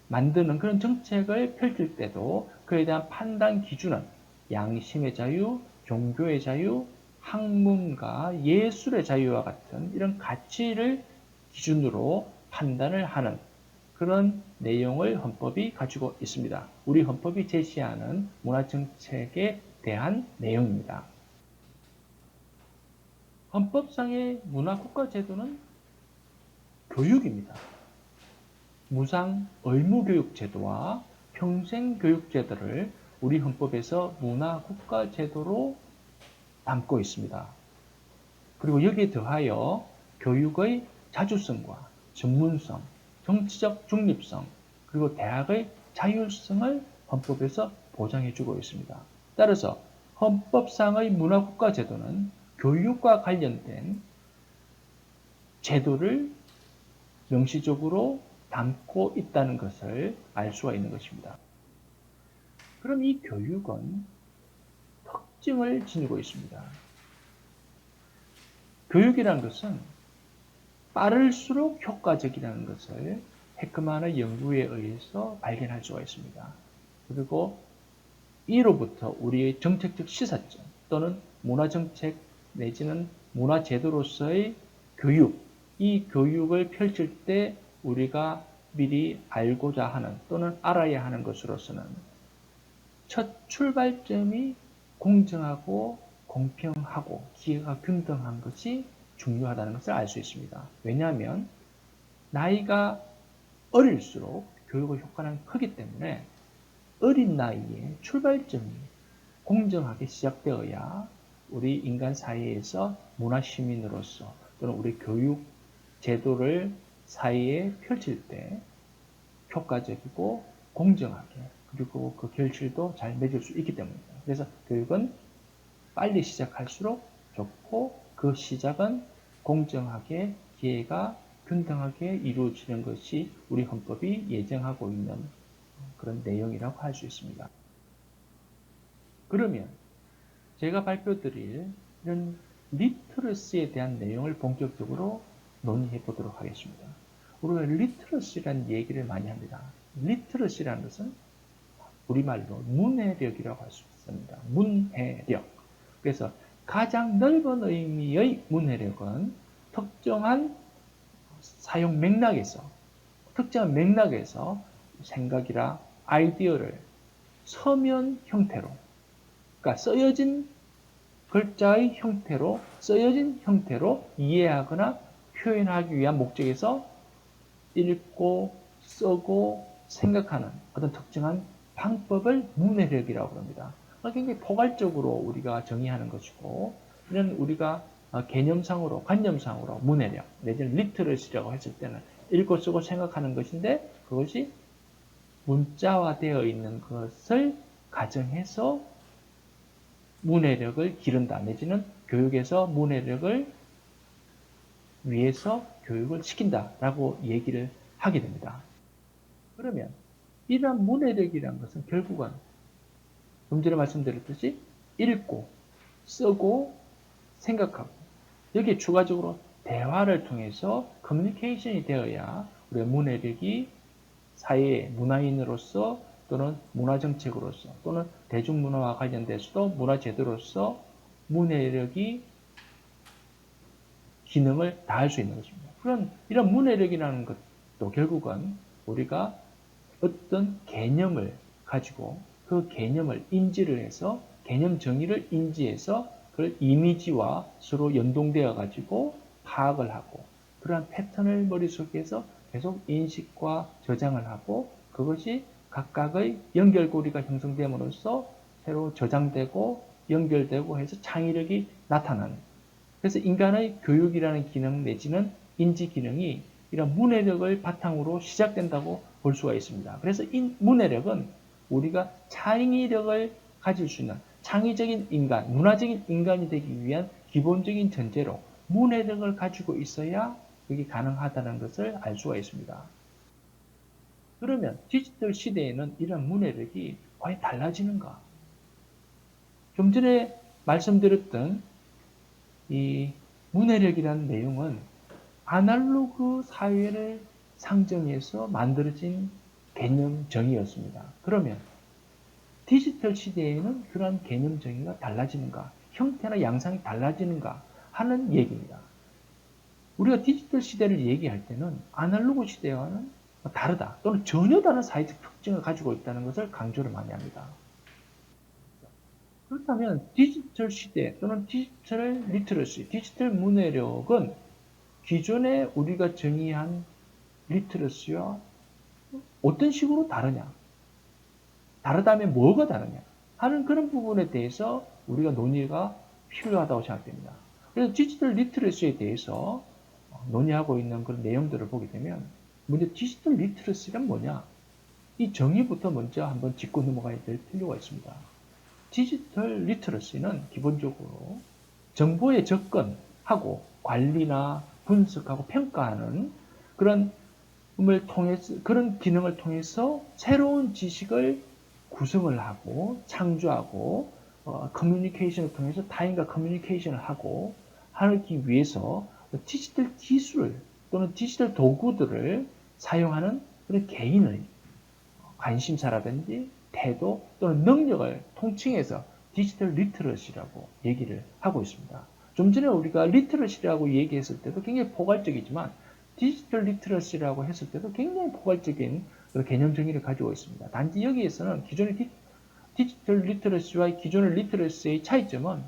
만드는 그런 정책을 펼칠 때도 그에 대한 판단 기준은 양심의 자유, 종교의 자유, 학문과 예술의 자유와 같은 이런 가치를 기준으로 판단을 하는 그런 내용을 헌법이 가지고 있습니다. 우리 헌법이 제시하는 문화정책에 대한 내용입니다. 헌법상의 문화국가제도는 교육입니다. 무상 의무교육제도와 평생교육제도를 우리 헌법에서 문화국가제도로 담고 있습니다. 그리고 여기에 더하여 교육의 자주성과 전문성, 정치적 중립성, 그리고 대학의 자율성을 헌법에서 보장해주고 있습니다. 따라서 헌법상의 문화국가제도는 교육과 관련된 제도를 명시적으로 담고 있다는 것을 알 수가 있는 것입니다. 그럼 이 교육은 특징을 지니고 있습니다. 교육이란 것은 빠를수록 효과적이라는 것을 헤크만의 연구에 의해서 발견할 수가 있습니다. 그리고 이로부터 우리의 정책적 시사점 또는 문화정책 내지는 문화제도로서의 교육, 이 교육을 펼칠 때 우리가 미리 알고자 하는 또는 알아야 하는 것으로서는 첫 출발점이 공정하고 공평하고 기회가 균등한 것이 중요하다는 것을 알 수 있습니다. 왜냐하면 나이가 어릴수록 교육의 효과는 크기 때문에 어린 나이에 출발점이 공정하게 시작되어야 우리 인간 사회에서 문화시민으로서 또는 우리 교육 제도를 사회에 펼칠 때 효과적이고 공정하게 그리고 그 결실도 잘 맺을 수 있기 때문입니다. 그래서 교육은 빨리 시작할수록 좋고 그 시작은 공정하게 기회가 균등하게 이루어지는 것이 우리 헌법이 예정하고 있는 그런 내용이라고 할 수 있습니다. 그러면 제가 발표드릴 이런 리터러시에 대한 내용을 본격적으로 논의해 보도록 하겠습니다. 우리가 리터러시라는 얘기를 많이 합니다. 리터러시라는 것은 우리말로 문해력이라고 할 수 있습니다. 문해력. 그래서 가장 넓은 의미의 문해력은 특정한 사용 맥락에서 특정한 맥락에서 생각이라 아이디어를 서면 형태로 그러니까 쓰여진 글자의 형태로 쓰여진 형태로 이해하거나 표현하기 위한 목적에서 읽고 쓰고 생각하는 어떤 특정한 방법을 문해력이라고 합니다. 굉장히 포괄적으로 우리가 정의하는 것이고 이런 우리가 개념상으로 관념상으로 문해력 내지는 리터러시라고 했을 때는 읽고 쓰고 생각하는 것인데 그것이 문자화되어 있는 것을 가정해서 문해력을 기른다 내지는 교육에서 문해력을 위해서 교육을 시킨다라고 얘기를 하게 됩니다. 그러면 이러한 문해력이라는 것은 결국은 좀 전에 말씀드렸듯이 읽고 쓰고 생각하고 여기에 추가적으로 대화를 통해서 커뮤니케이션이 되어야 우리의 문해력이 사회의 문화인으로서 또는 문화정책으로서 또는 대중문화와 관련돼서도 문화제도로서 문해력이 기능을 다할 수 있는 것입니다. 그런 이런 문해력이라는 것도 결국은 우리가 어떤 개념을 가지고 그 개념을 인지를 해서 개념 정의를 인지해서 그걸 이미지와 서로 연동되어 가지고 파악을 하고 그러한 패턴을 머릿속에서 계속 인식과 저장을 하고 그것이 각각의 연결고리가 형성됨으로써 새로 저장되고 연결되고 해서 창의력이 나타나는 그래서 인간의 교육이라는 기능 내지는 인지 기능이 이런 문해력을 바탕으로 시작된다고 볼 수가 있습니다. 그래서 이 문해력은 우리가 창의력을 가질 수 있는 창의적인 인간, 문화적인 인간이 되기 위한 기본적인 전제로 문해력을 가지고 있어야 그게 가능하다는 것을 알 수가 있습니다. 그러면 디지털 시대에는 이런 문해력이 과연 달라지는가? 좀 전에 말씀드렸던 이 문해력이라는 내용은 아날로그 사회를 상정해서 만들어진 개념 정의였습니다. 그러면 디지털 시대에는 그러한 개념 정의가 달라지는가? 형태나 양상이 달라지는가? 하는 얘기입니다. 우리가 디지털 시대를 얘기할 때는 아날로그 시대와는 다르다 또는 전혀 다른 사회적 특징을 가지고 있다는 것을 강조를 많이 합니다. 그렇다면 디지털 시대 또는 디지털 리터러시, 디지털 문해력은 기존에 우리가 정의한 리터러시와 어떤 식으로 다르냐? 다르다면 뭐가 다르냐? 하는 그런 부분에 대해서 우리가 논의가 필요하다고 생각됩니다. 그래서 디지털 리터러시에 대해서 논의하고 있는 그런 내용들을 보게 되면 먼저 디지털 리터러시란 뭐냐? 이 정의부터 먼저 한번 짚고 넘어가야 될 필요가 있습니다. 디지털 리터러시는 기본적으로 정보에 접근하고 관리나 분석하고 평가하는 그런 그런 기능을 통해서 새로운 지식을 구성을 하고 창조하고 커뮤니케이션을 통해서 타인과 커뮤니케이션을 하기 위해서 디지털 기술 또는 디지털 도구들을 사용하는 그런 개인의 관심사라든지 태도 또는 능력을 통칭해서 디지털 리터러시라고 얘기를 하고 있습니다. 좀 전에 우리가 리터러시라고 얘기했을 때도 굉장히 포괄적이지만 디지털 리터러시라고 했을 때도 굉장히 포괄적인 개념 정의를 가지고 있습니다. 단지 여기에서는 기존의 디지털 리터러시와 기존의 리터러시의 차이점은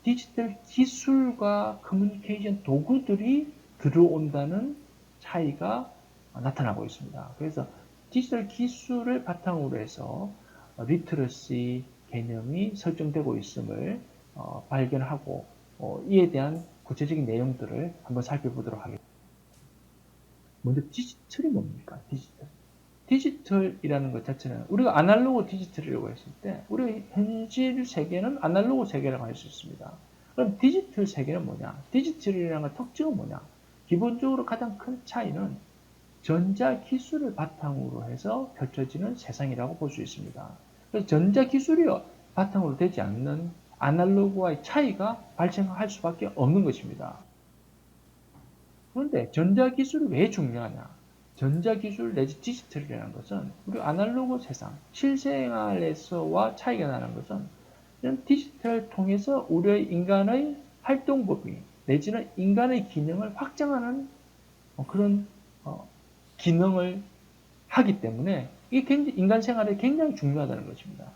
디지털 기술과 커뮤니케이션 도구들이 들어온다는 차이가 나타나고 있습니다. 그래서 디지털 기술을 바탕으로 해서 리터러시 개념이 설정되고 있음을 발견하고 이에 대한 구체적인 내용들을 한번 살펴보도록 하겠습니다. 먼저 디지털이 뭡니까? 디지털이라는 것 자체는 우리가 아날로그 디지털이라고 했을 때 우리 현실 세계는 아날로그 세계라고 할 수 있습니다. 그럼 디지털 세계는 뭐냐? 디지털이라는 것 특징은 뭐냐? 기본적으로 가장 큰 차이는 전자기술을 바탕으로 해서 펼쳐지는 세상이라고 볼 수 있습니다. 그래서 전자기술이 바탕으로 되지 않는 아날로그와의 차이가 발생할 수밖에 없는 것입니다. 그런데 전자기술이 왜 중요하냐? 전자기술 내지 디지털이라는 것은 우리 아날로그 세상, 실생활에서와 차이가 나는 것은 이런 디지털을 통해서 우리의 인간의 활동법이 내지는 인간의 기능을 확장하는 그런 기능을 하기 때문에 이게 굉장히 인간 생활에 굉장히 중요하다는 것입니다.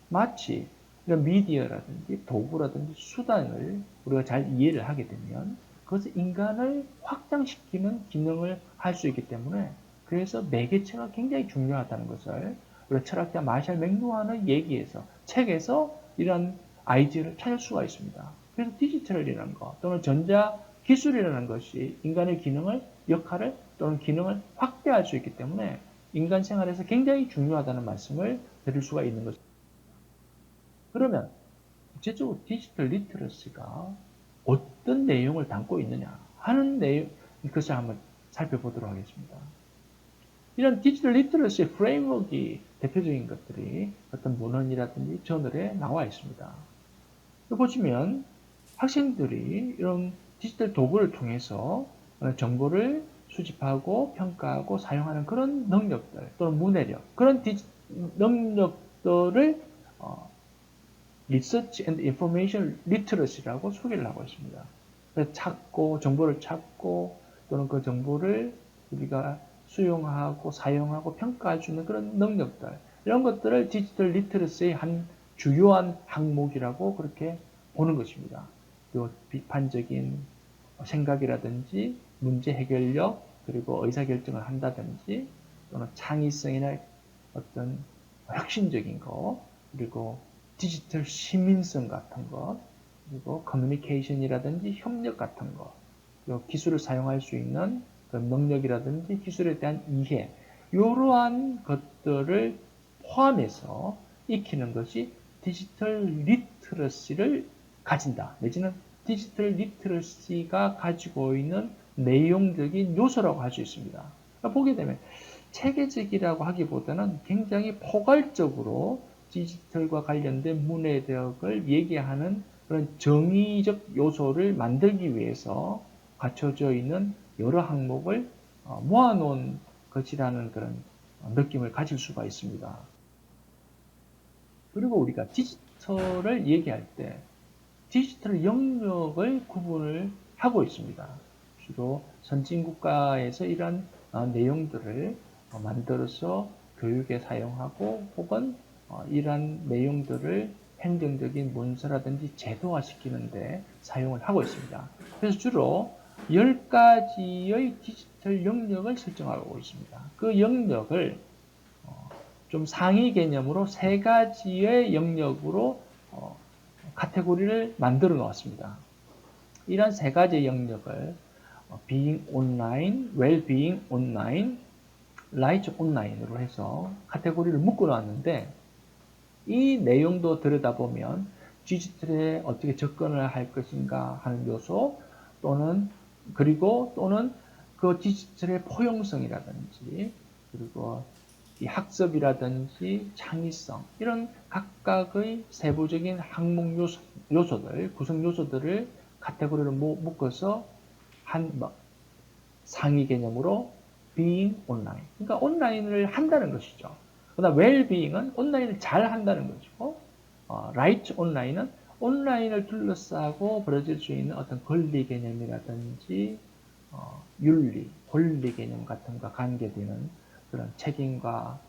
마치 이런 미디어라든지 도구라든지 수단을 우리가 잘 이해를 하게 되면 그것은 인간을 확장시키는 기능을 할 수 있기 때문에 그래서 매개체가 굉장히 중요하다는 것을 우리 철학자 마샬 맥루한의 얘기에서 책에서 이런 아이디어를 찾을 수가 있습니다. 그래서 디지털이라는 것 또는 전자기술이라는 것이 인간의 역할을 또는 기능을 확대할 수 있기 때문에 인간 생활에서 굉장히 중요하다는 말씀을 드릴 수가 있는 것입니다. 그러면 구체적으로 디지털 리터러시가 어떤 내용을 담고 있느냐 하는 것을 한번 살펴보도록 하겠습니다. 이런 디지털 리터러시 프레임워크의 대표적인 것들이 어떤 문헌이라든지 저널에 나와 있습니다. 보시면 학생들이 이런 디지털 도구를 통해서 정보를 수집하고 평가하고 사용하는 그런 능력들 또는 문해력 그런 능력들을 Research and Information Literacy라고 소개를 하고 있습니다. 정보를 찾고 또는 그 정보를 우리가 수용하고 사용하고 평가할 수 있는 그런 능력들 이런 것들을 디지털 리터러시의 한 주요한 항목이라고 그렇게 보는 것입니다. 또 비판적인 생각이라든지 문제 해결력 그리고 의사결정을 한다든지 또는 창의성이나 어떤 혁신적인 것 그리고 디지털 시민성 같은 것 그리고 커뮤니케이션이라든지 협력 같은 것 그리고 기술을 사용할 수 있는 그 능력이라든지 기술에 대한 이해 이러한 것들을 포함해서 익히는 것이 디지털 리터러시를 가진다 내지는 디지털 리터러시가 가지고 있는 내용적인 요소라고 할 수 있습니다. 그러니까 보게 되면 체계적이라고 하기보다는 굉장히 포괄적으로 디지털과 관련된 문해력을 얘기하는 그런 정의적 요소를 만들기 위해서 갖춰져 있는 여러 항목을 모아놓은 것이라는 그런 느낌을 가질 수가 있습니다. 그리고 우리가 디지털을 얘기할 때 디지털 영역을 구분을 하고 있습니다. 주로 선진국가에서 이런 내용들을 만들어서 교육에 사용하고 혹은 이러한 내용들을 행정적인 문서라든지 제도화시키는데 사용을 하고 있습니다. 그래서 주로 10가지의 디지털 영역을 설정하고 있습니다. 그 영역을 좀 상위 개념으로 3가지의 영역으로 카테고리를 만들어 놓았습니다. 이런 3가지 영역을 being online, well-being online, right online으로 해서 카테고리를 묶어 놨는데 이 내용도 들여다보면 디지털에 어떻게 접근을 할 것인가 하는 요소 또는 그 디지털의 포용성이라든지 그리고 이 학습이라든지 창의성 이런 각각의 세부적인 항목 요소들, 구성 요소들을 카테고리로 묶어서 상위 개념으로 being online. 그러니까 온라인을 한다는 것이죠. 그다음 well-being은 온라인을 잘 한다는 것이고, right online은 온라인을 둘러싸고 벌어질 수 있는 어떤 권리 개념이라든지 윤리, 권리 개념 같은 것과 관계되는 그런 책임과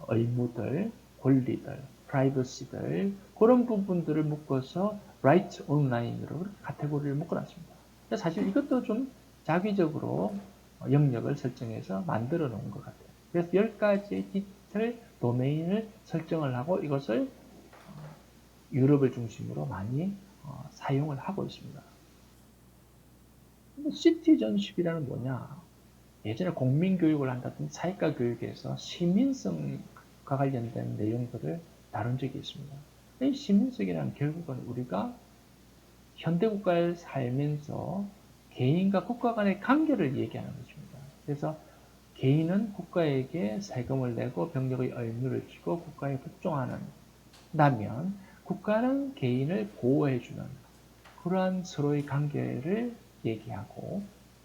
의무들, 권리들, 프라이버시들 그런 부분들을 묶어서 right online으로 카테고리를 묶어놨습니다. 사실 이것도 좀 자기적으로 영역을 설정해서 만들어 놓은 것 같아요. 그래서 10가지의 디지털 도메인을 설정을 하고 이것을 유럽을 중심으로 많이 사용을 하고 있습니다. 시티전십이라는 뭐냐? 예전에 공민교육을 한다든지 사회과 교육에서 시민성과 관련된 내용들을 다룬 적이 있습니다. 이 시민성이란 결국은 우리가 현대국가에 살면서 개인과 국가 간의 관계를 얘기하는 것입니다. 그래서 개인은 국가에게 세금을 내고 병력의 의무를 지고 국가에 복종하는 다면 국가는 개인을 보호해주는 그러한 서로의 관계를 얘기하고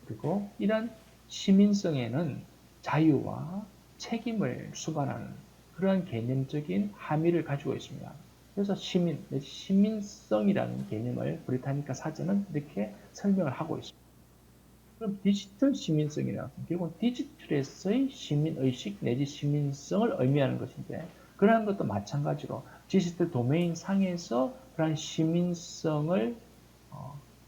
그리고 이런 시민성에는 자유와 책임을 수반하는 그러한 개념적인 함의를 가지고 있습니다. 그래서 시민성이라는 개념을 브리타니카 사전은 이렇게 설명을 하고 있습니다. 그럼 디지털 시민성이란 결국은 디지털에서의 시민의식 내지 시민성을 의미하는 것인데 그러한 것도 마찬가지로 디지털 도메인 상에서 그러한 시민성을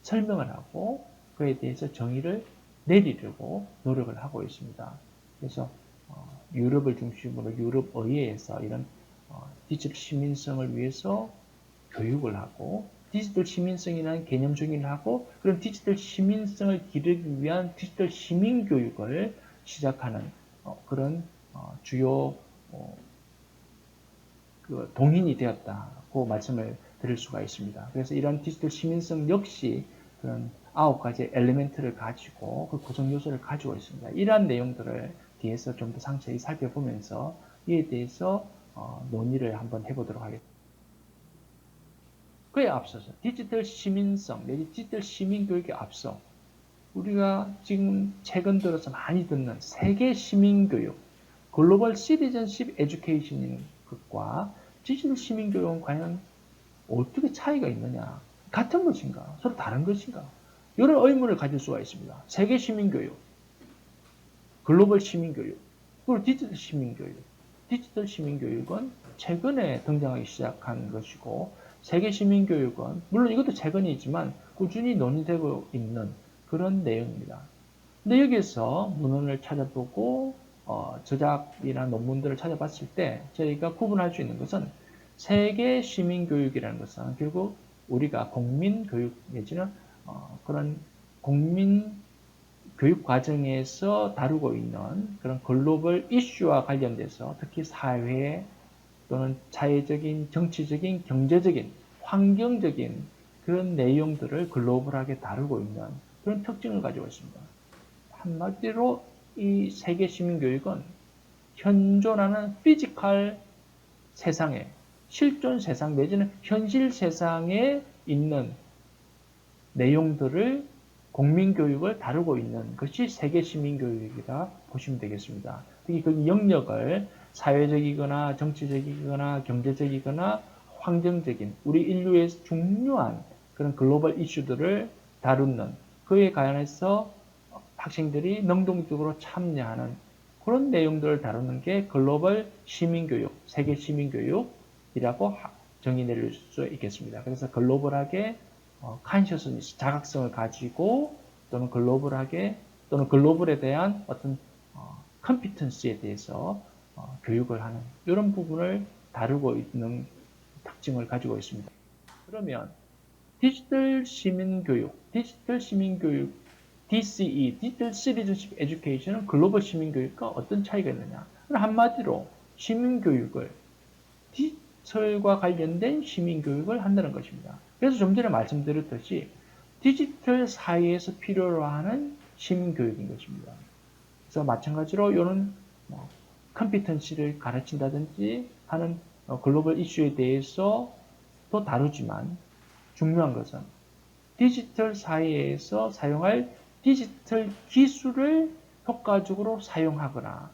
설명을 하고 그에 대해서 정의를 내리려고 노력을 하고 있습니다. 그래서 유럽을 중심으로 유럽 의회에서 이런 디지털 시민성을 위해서 교육을 하고 디지털 시민성이라는 개념 정의를 하고 그런 디지털 시민성을 기르기 위한 디지털 시민교육을 시작하는 그런 주요 그 동인이 되었다고 말씀을 드릴 수가 있습니다. 그래서 이런 디지털 시민성 역시 그런 9가지 엘리멘트를 가지고 그 구성 요소를 가지고 있습니다. 이러한 내용들을 뒤에서 좀 더 상세히 살펴보면서 이에 대해서 논의를 한번 해보도록 하겠습니다. 그에 앞서서 디지털 시민성 내지 디지털 시민교육에 앞서 우리가 지금 최근 들어서 많이 듣는 세계 시민교육 글로벌 시티즌십 에듀케이션인 것과 디지털 시민교육은 과연 어떻게 차이가 있느냐? 같은 것인가? 서로 다른 것인가? 이런 의문을 가질 수가 있습니다. 세계 시민교육, 글로벌 시민교육, 그리고 디지털 시민교육. 디지털 시민교육은 최근에 등장하기 시작한 것이고 세계 시민교육은 물론 이것도 최근이지만 꾸준히 논의되고 있는 그런 내용입니다. 근데 여기서 문헌을 찾아보고 저작이나 논문들을 찾아봤을 때 저희가 구분할 수 있는 것은 세계 시민교육이라는 것은 결국 우리가 국민교육 내지는 그런 국민 교육 과정에서 다루고 있는 그런 글로벌 이슈와 관련돼서 특히 사회 또는 사회적인, 정치적인, 경제적인, 환경적인 그런 내용들을 글로벌하게 다루고 있는 그런 특징을 가지고 있습니다. 한마디로 이 세계 시민교육은 현존하는 피지컬 세상에, 실존 세상 내지는 현실 세상에 있는 내용들을 국민교육을 다루고 있는 것이 세계 시민교육이라 보시면 되겠습니다. 특히 그 영역을 사회적이거나 정치적이거나 경제적이거나 환경적인 우리 인류의 중요한 그런 글로벌 이슈들을 다루는 그에 관해서 학생들이 능동적으로 참여하는 그런 내용들을 다루는 게 글로벌 시민교육, 세계 시민교육이라고 정의 내릴 수 있겠습니다. 그래서 글로벌하게 컨셔스니스, 자각성을 가지고 또는 글로벌하게 또는 글로벌에 대한 어떤 컴피턴시에 대해서 교육을 하는 이런 부분을 다루고 있는 특징을 가지고 있습니다. 그러면 디지털 시민교육 DCE, 디지털 시티즌십 에듀케이션은 글로벌 시민교육과 어떤 차이가 있느냐? 한마디로 시민교육을 디지털과 관련된 시민 교육을 한다는 것입니다. 그래서 좀 전에 말씀드렸듯이 디지털 사회에서 필요로 하는 시민 교육인 것입니다. 그래서 마찬가지로 이런 컴피턴시를 가르친다든지 하는 글로벌 이슈에 대해서 또 다루지만 중요한 것은 디지털 사회에서 사용할 디지털 기술을 효과적으로 사용하거나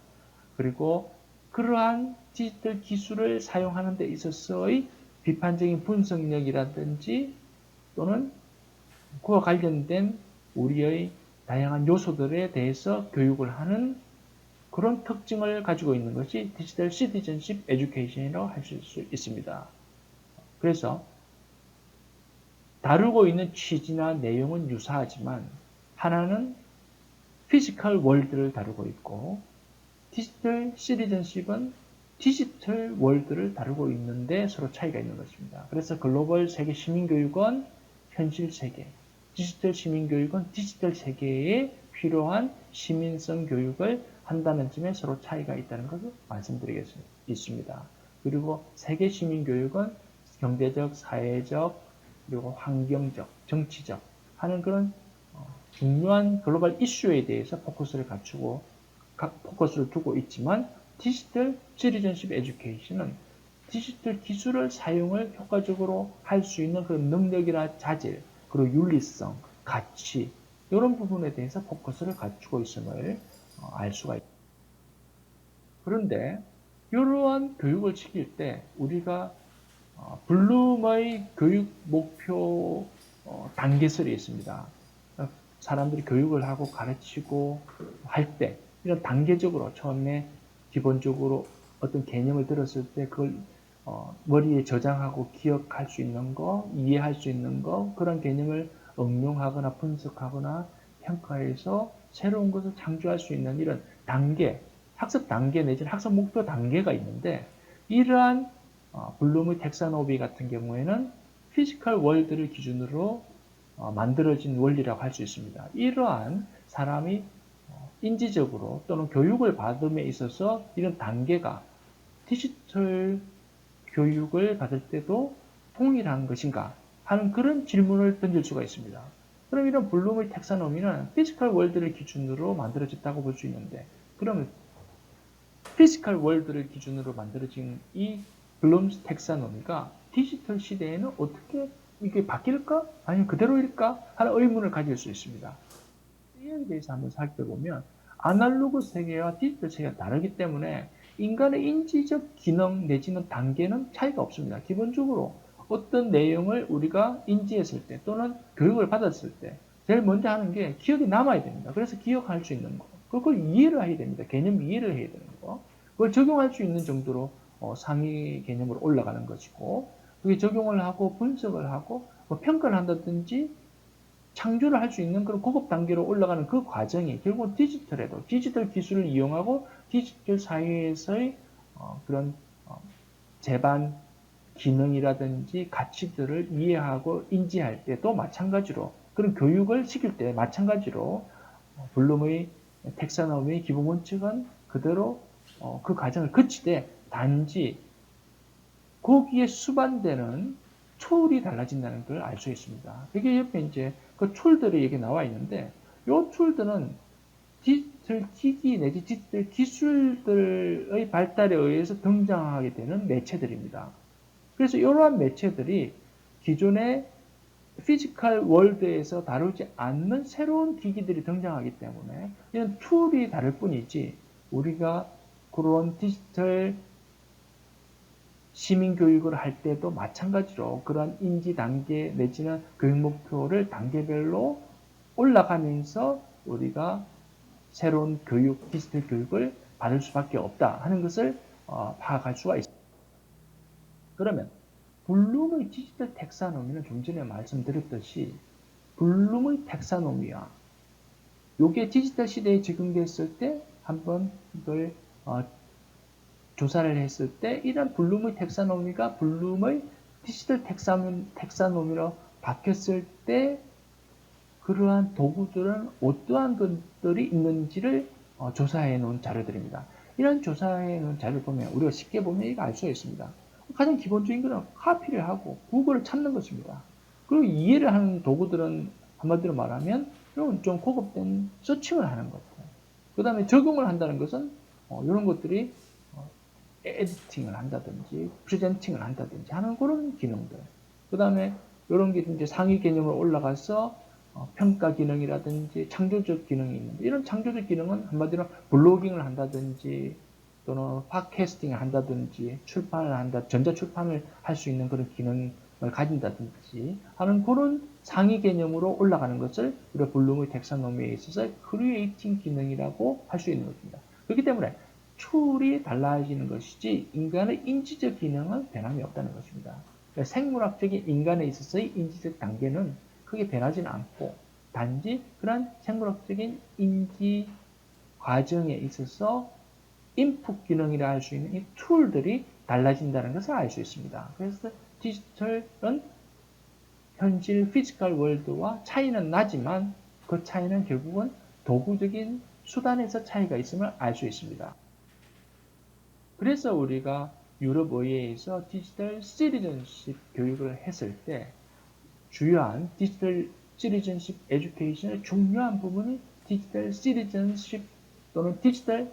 그리고 그러한 디지털 기술을 사용하는 데 있어서의 비판적인 분석력이라든지 또는 그와 관련된 우리의 다양한 요소들에 대해서 교육을 하는 그런 특징을 가지고 있는 것이 디지털 시티즌십 에듀케이션이라고 할 수 있습니다. 그래서 다루고 있는 취지나 내용은 유사하지만 하나는 피지컬 월드를 다루고 있고 디지털 시티즌십은 디지털 월드를 다루고 있는데 서로 차이가 있는 것입니다. 그래서 글로벌 세계 시민교육은 현실 세계, 디지털 시민교육은 디지털 세계에 필요한 시민성 교육을 한다는 점에 서로 차이가 있다는 것을 말씀드리겠습니다. 그리고 세계 시민교육은 경제적, 사회적, 그리고 환경적, 정치적 하는 그런 중요한 글로벌 이슈에 대해서 포커스를 두고 있지만 디지털 시티즌십 에듀케이션은 디지털 기술을 사용을 효과적으로 할 수 있는 그런 능력이나 자질, 그리고 윤리성, 가치 이런 부분에 대해서 포커스를 갖추고 있음을 알 수가 있습니다. 그런데 이러한 교육을 시킬 때 우리가 블룸의 교육 목표 단계설이 있습니다. 사람들이 교육을 하고 가르치고 할 때 이런 단계적으로 처음에 기본적으로 어떤 개념을 들었을 때 그걸 머리에 저장하고 기억할 수 있는 거, 이해할 수 있는 거, 그런 개념을 응용하거나 분석하거나 평가해서 새로운 것을 창조할 수 있는 이런 단계, 학습 단계 내지는 학습 목표 단계가 있는데 이러한 블룸의 텍사노미 같은 경우에는 피지컬 월드를 기준으로 만들어진 원리라고 할 수 있습니다. 이러한 사람이 인지적으로 또는 교육을 받음에 있어서 이런 단계가 디지털 교육을 받을 때도 동일한 것인가 하는 그런 질문을 던질 수가 있습니다. 그럼 이런 블룸의 텍사노미는 피지컬 월드를 기준으로 만들어졌다고 볼 수 있는데 그러면 피지컬 월드를 기준으로 만들어진 이 블룸 텍사노미가 디지털 시대에는 어떻게 이게 바뀔까? 아니면 그대로일까? 하는 의문을 가질 수 있습니다. 이에 대해서 한번 살펴보면 아날로그 세계와 디지털 세계가 다르기 때문에 인간의 인지적 기능 내지는 단계는 차이가 없습니다. 기본적으로 어떤 내용을 우리가 인지했을 때 또는 교육을 받았을 때 제일 먼저 하는 게 기억이 남아야 됩니다. 그래서 기억할 수 있는 거. 그걸 이해를 해야 됩니다. 개념 이해를 해야 되는 거. 그걸 적용할 수 있는 정도로 상위 개념으로 올라가는 것이고 그게 적용을 하고 분석을 하고 평가를 한다든지 창조를 할 수 있는 그런 고급 단계로 올라가는 그 과정이 결국 디지털에도 디지털 기술을 이용하고 디지털 사회에서의 그런 제반 기능이라든지 가치들을 이해하고 인지할 때도 마찬가지로 그런 교육을 시킬 때 마찬가지로 블룸의 텍사노미의 기본 원칙은 그대로 그 과정을 거치되 단지 거기에 수반되는 툴이 달라진다는 걸 알 수 있습니다. 여기 옆에 이제 그 툴들이 여기 나와 있는데, 이 툴들은 디지털 기기 내지 디지털 기술들의 발달에 의해서 등장하게 되는 매체들입니다. 그래서 이러한 매체들이 기존의 피지컬 월드에서 다루지 않는 새로운 기기들이 등장하기 때문에 이런 툴이 다를 뿐이지 우리가 그런 디지털 시민교육을 할 때도 마찬가지로 그런 인지 단계 내지는 교육 목표를 단계별로 올라가면서 우리가 새로운 교육, 디지털 교육을 받을 수밖에 없다 하는 것을 파악할 수가 있습니다. 그러면 블룸의 디지털 텍사노미는 좀 전에 말씀드렸듯이 블룸의 텍사노미와 이게 디지털 시대에 적용됐을 때 한번 이걸 조사를 했을 때 이런 블룸의 텍사노미가 블룸의 디지털 텍사노미로 바뀌었을 때 그러한 도구들은 어떠한 것들이 있는지를 조사해 놓은 자료들입니다. 이런 조사해 놓은 자료를 보면 우리가 쉽게 보면 이거 알 수가 있습니다. 가장 기본적인 거는 카피를 하고 국어를 찾는 것입니다. 그리고 이해를 하는 도구들은 한마디로 말하면 이런 좀 고급된 서칭을 하는 것들. 그 다음에 적용을 한다는 것은 이런 것들이 에디팅을 한다든지 프레젠팅을 한다든지 하는 그런 기능들. 그 다음에 이런 게 이제 상위 개념으로 올라가서 평가 기능이라든지 창조적 기능이 있는데 이런 창조적 기능은 한마디로 블로깅을 한다든지 또는 팟캐스팅을 한다든지 출판을 한다, 전자출판을 할 수 있는 그런 기능을 가진다든지 하는 그런 상위 개념으로 올라가는 것을 우리가 블룸의 텍사노미에 있어서 크리에이팅 기능이라고 할 수 있는 것입니다. 그렇기 때문에 툴이 달라지는 것이지 인간의 인지적 기능은 변함이 없다는 것입니다. 그러니까 생물학적인 인간에 있어서의 인지적 단계는 크게 변하지는 않고 단지 그런 생물학적인 인지 과정에 있어서 인풋 기능이라 할 수 있는 이 툴들이 달라진다는 것을 알 수 있습니다. 그래서 디지털은 현실 피지컬 월드와 차이는 나지만 그 차이는 결국은 도구적인 수단에서 차이가 있음을 알 수 있습니다. 그래서 우리가 유럽 의회에서 디지털 시티즌십 교육을 했을 때 주요한 디지털 시티즌십 에듀케이션의 중요한 부분이 디지털 시티즌십 또는 디지털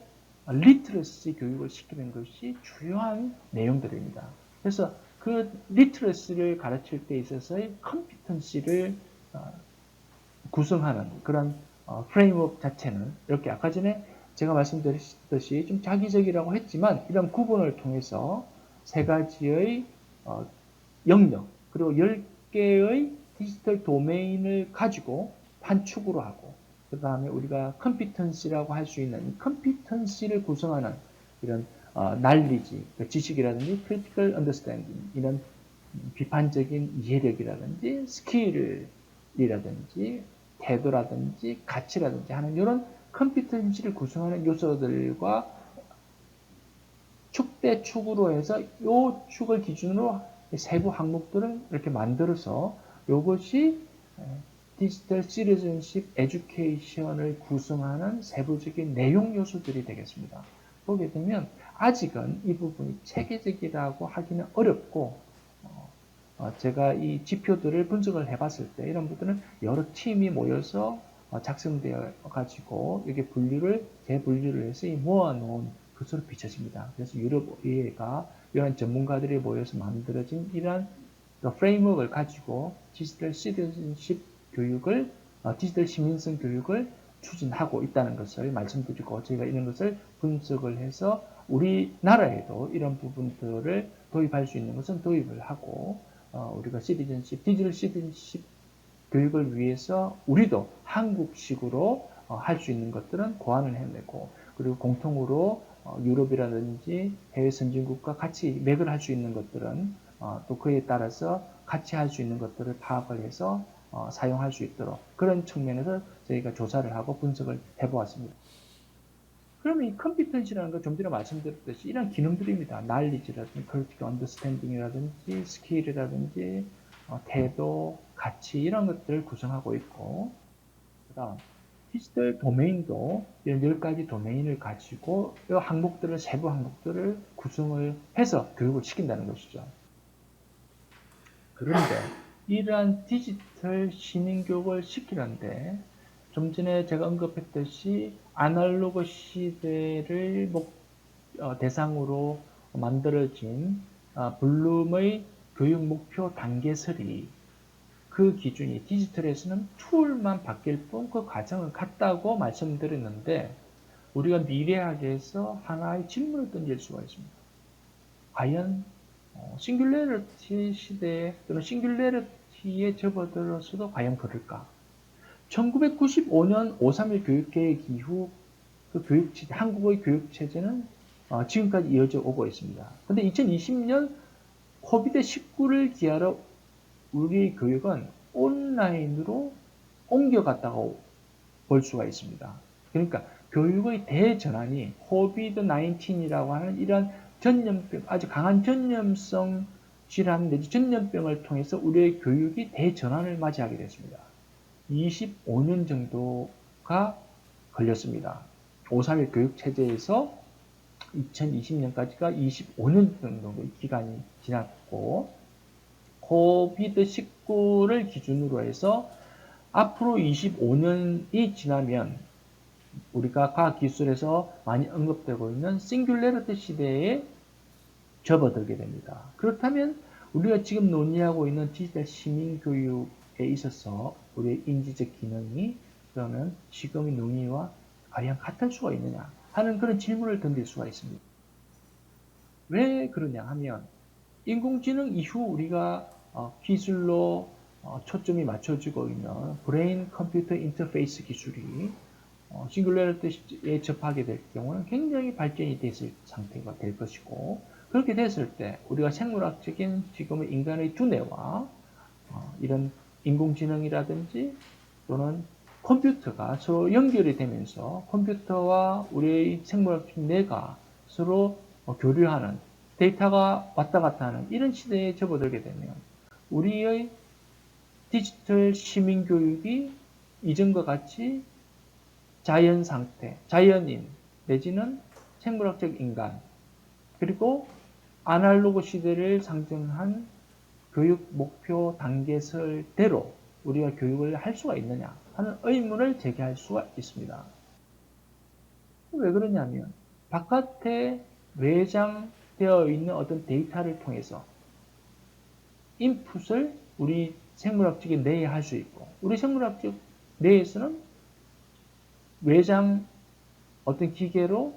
리트러시 교육을 시키는 것이 주요한 내용들입니다. 그래서 그 리트러시를 가르칠 때 있어서의 컴피턴시를 구성하는 그런 프레임워크 자체는 이렇게 아까 전에 제가 말씀드렸듯이 좀 자기적이라고 했지만 이런 구분을 통해서 세 가지의 영역 그리고 10개의 디지털 도메인을 가지고 한 축으로 하고 그 다음에 우리가 컴피턴시라고 할 수 있는 컴피턴시를 구성하는 이런 knowledge, 지식이라든지 critical understanding 이런 비판적인 이해력이라든지 스킬이라든지 태도라든지 가치라든지 하는 이런 컴피턴시를 구성하는 요소들과 축대 축으로 해서 이 축을 기준으로 세부 항목들을 이렇게 만들어서 이것이 디지털 시티즌십 에듀케이션을 구성하는 세부적인 내용 요소들이 되겠습니다. 보게 되면 아직은 이 부분이 체계적이라고 하기는 어렵고 제가 이 지표들을 분석을 해봤을 때 이런 부분은 여러 팀이 모여서 작성되어 가지고 이게 재분류를 해서 모아놓은 것으로 비춰집니다. 그래서 유럽의회가 이런 전문가들이 모여서 만들어진 이러한 프레임워크를 가지고 디지털 시티즌십 교육을 디지털 시민성 교육을 추진하고 있다는 것을 말씀드리고 저희가 이런 것을 분석을 해서 우리나라에도 이런 부분들을 도입할 수 있는 것은 도입을 하고 우리가 디지털 시티즌십 교육을 위해서 우리도 한국식으로 할 수 있는 것들은 고안을 해내고 그리고 공통으로 유럽이라든지 해외 선진국과 같이 맥을 할 수 있는 것들은 또 그에 따라서 같이 할 수 있는 것들을 파악을 해서 사용할 수 있도록 그런 측면에서 저희가 조사를 하고 분석을 해보았습니다. 그러면 이 컴피턴시라는 건 좀 전에 말씀드렸듯이 이런 기능들입니다. knowledge라든지 critical understanding이라든지 스킬이라든지 태도, 가치 이런 것들을 구성하고 있고 그다음 디지털 도메인도 이런 10가지 도메인을 가지고 이 항목들을 세부 항목들을 구성을 해서 교육을 시킨다는 것이죠. 그런데 이러한 디지털 시민교육을 시키는데 좀 전에 제가 언급했듯이 아날로그 시대를 대상으로 만들어진 블룸의 교육 목표 단계설이 그 기준이 디지털에서는 툴만 바뀔 뿐 그 과정은 같다고 말씀드렸는데 우리가 미래학에서 하나의 질문을 던질 수가 있습니다. 과연 싱귤레리티 시대에 또는 싱귤레리티에 접어들어서도 과연 그럴까? 1995년 5.31 교육개혁 이후 그 교육체제, 한국의 교육체제는 지금까지 이어져 오고 있습니다. 근데 2020년 코비드19를 기하러 우리 교육은 온라인으로 옮겨갔다고 볼 수가 있습니다. 그러니까 교육의 대전환이 코비드19이라고 하는 이런 전염병, 아주 강한 전염성 질환 내지 전염병을 통해서 우리의 교육이 대전환을 맞이하게 됐습니다. 25년 정도가 걸렸습니다. 5.31 교육체제에서 2020년까지가 25년 정도 기간이 지났고, 코비드-19를 기준으로 해서 앞으로 25년이 지나면 우리가 과학기술에서 많이 언급되고 있는 싱귤레리티 시대에 접어들게 됩니다. 그렇다면 우리가 지금 논의하고 있는 디지털 시민교육에 있어서 우리의 인지적 기능이 그러면 지금의 논의와 과연 같을 수가 있느냐 하는 그런 질문을 던질 수가 있습니다. 왜 그러냐 하면 인공지능 이후 우리가 기술로 초점이 맞춰지고 있는 브레인 컴퓨터 인터페이스 기술이 싱글레리티에 접하게 될 경우는 굉장히 발전이 됐을 상태가 될 것이고, 그렇게 됐을 때 우리가 생물학적인 지금의 인간의 두뇌와 이런 인공지능이라든지 또는 컴퓨터가 서로 연결이 되면서 컴퓨터와 우리의 생물학적 뇌가 서로 교류하는, 데이터가 왔다 갔다 하는 이런 시대에 접어들게 되면 우리의 디지털 시민교육이 이전과 같이 자연 상태, 자연인 내지는 생물학적 인간, 그리고 아날로그 시대를 상징한 교육 목표 단계설대로 우리가 교육을 할 수가 있느냐 하는 의문을 제기할 수가 있습니다. 왜 그러냐면 바깥에 외장되어 있는 어떤 데이터를 통해서 인풋을 우리 생물학적인 뇌에 할 수 있고, 우리 생물학적 뇌에서는 외장 어떤 기계로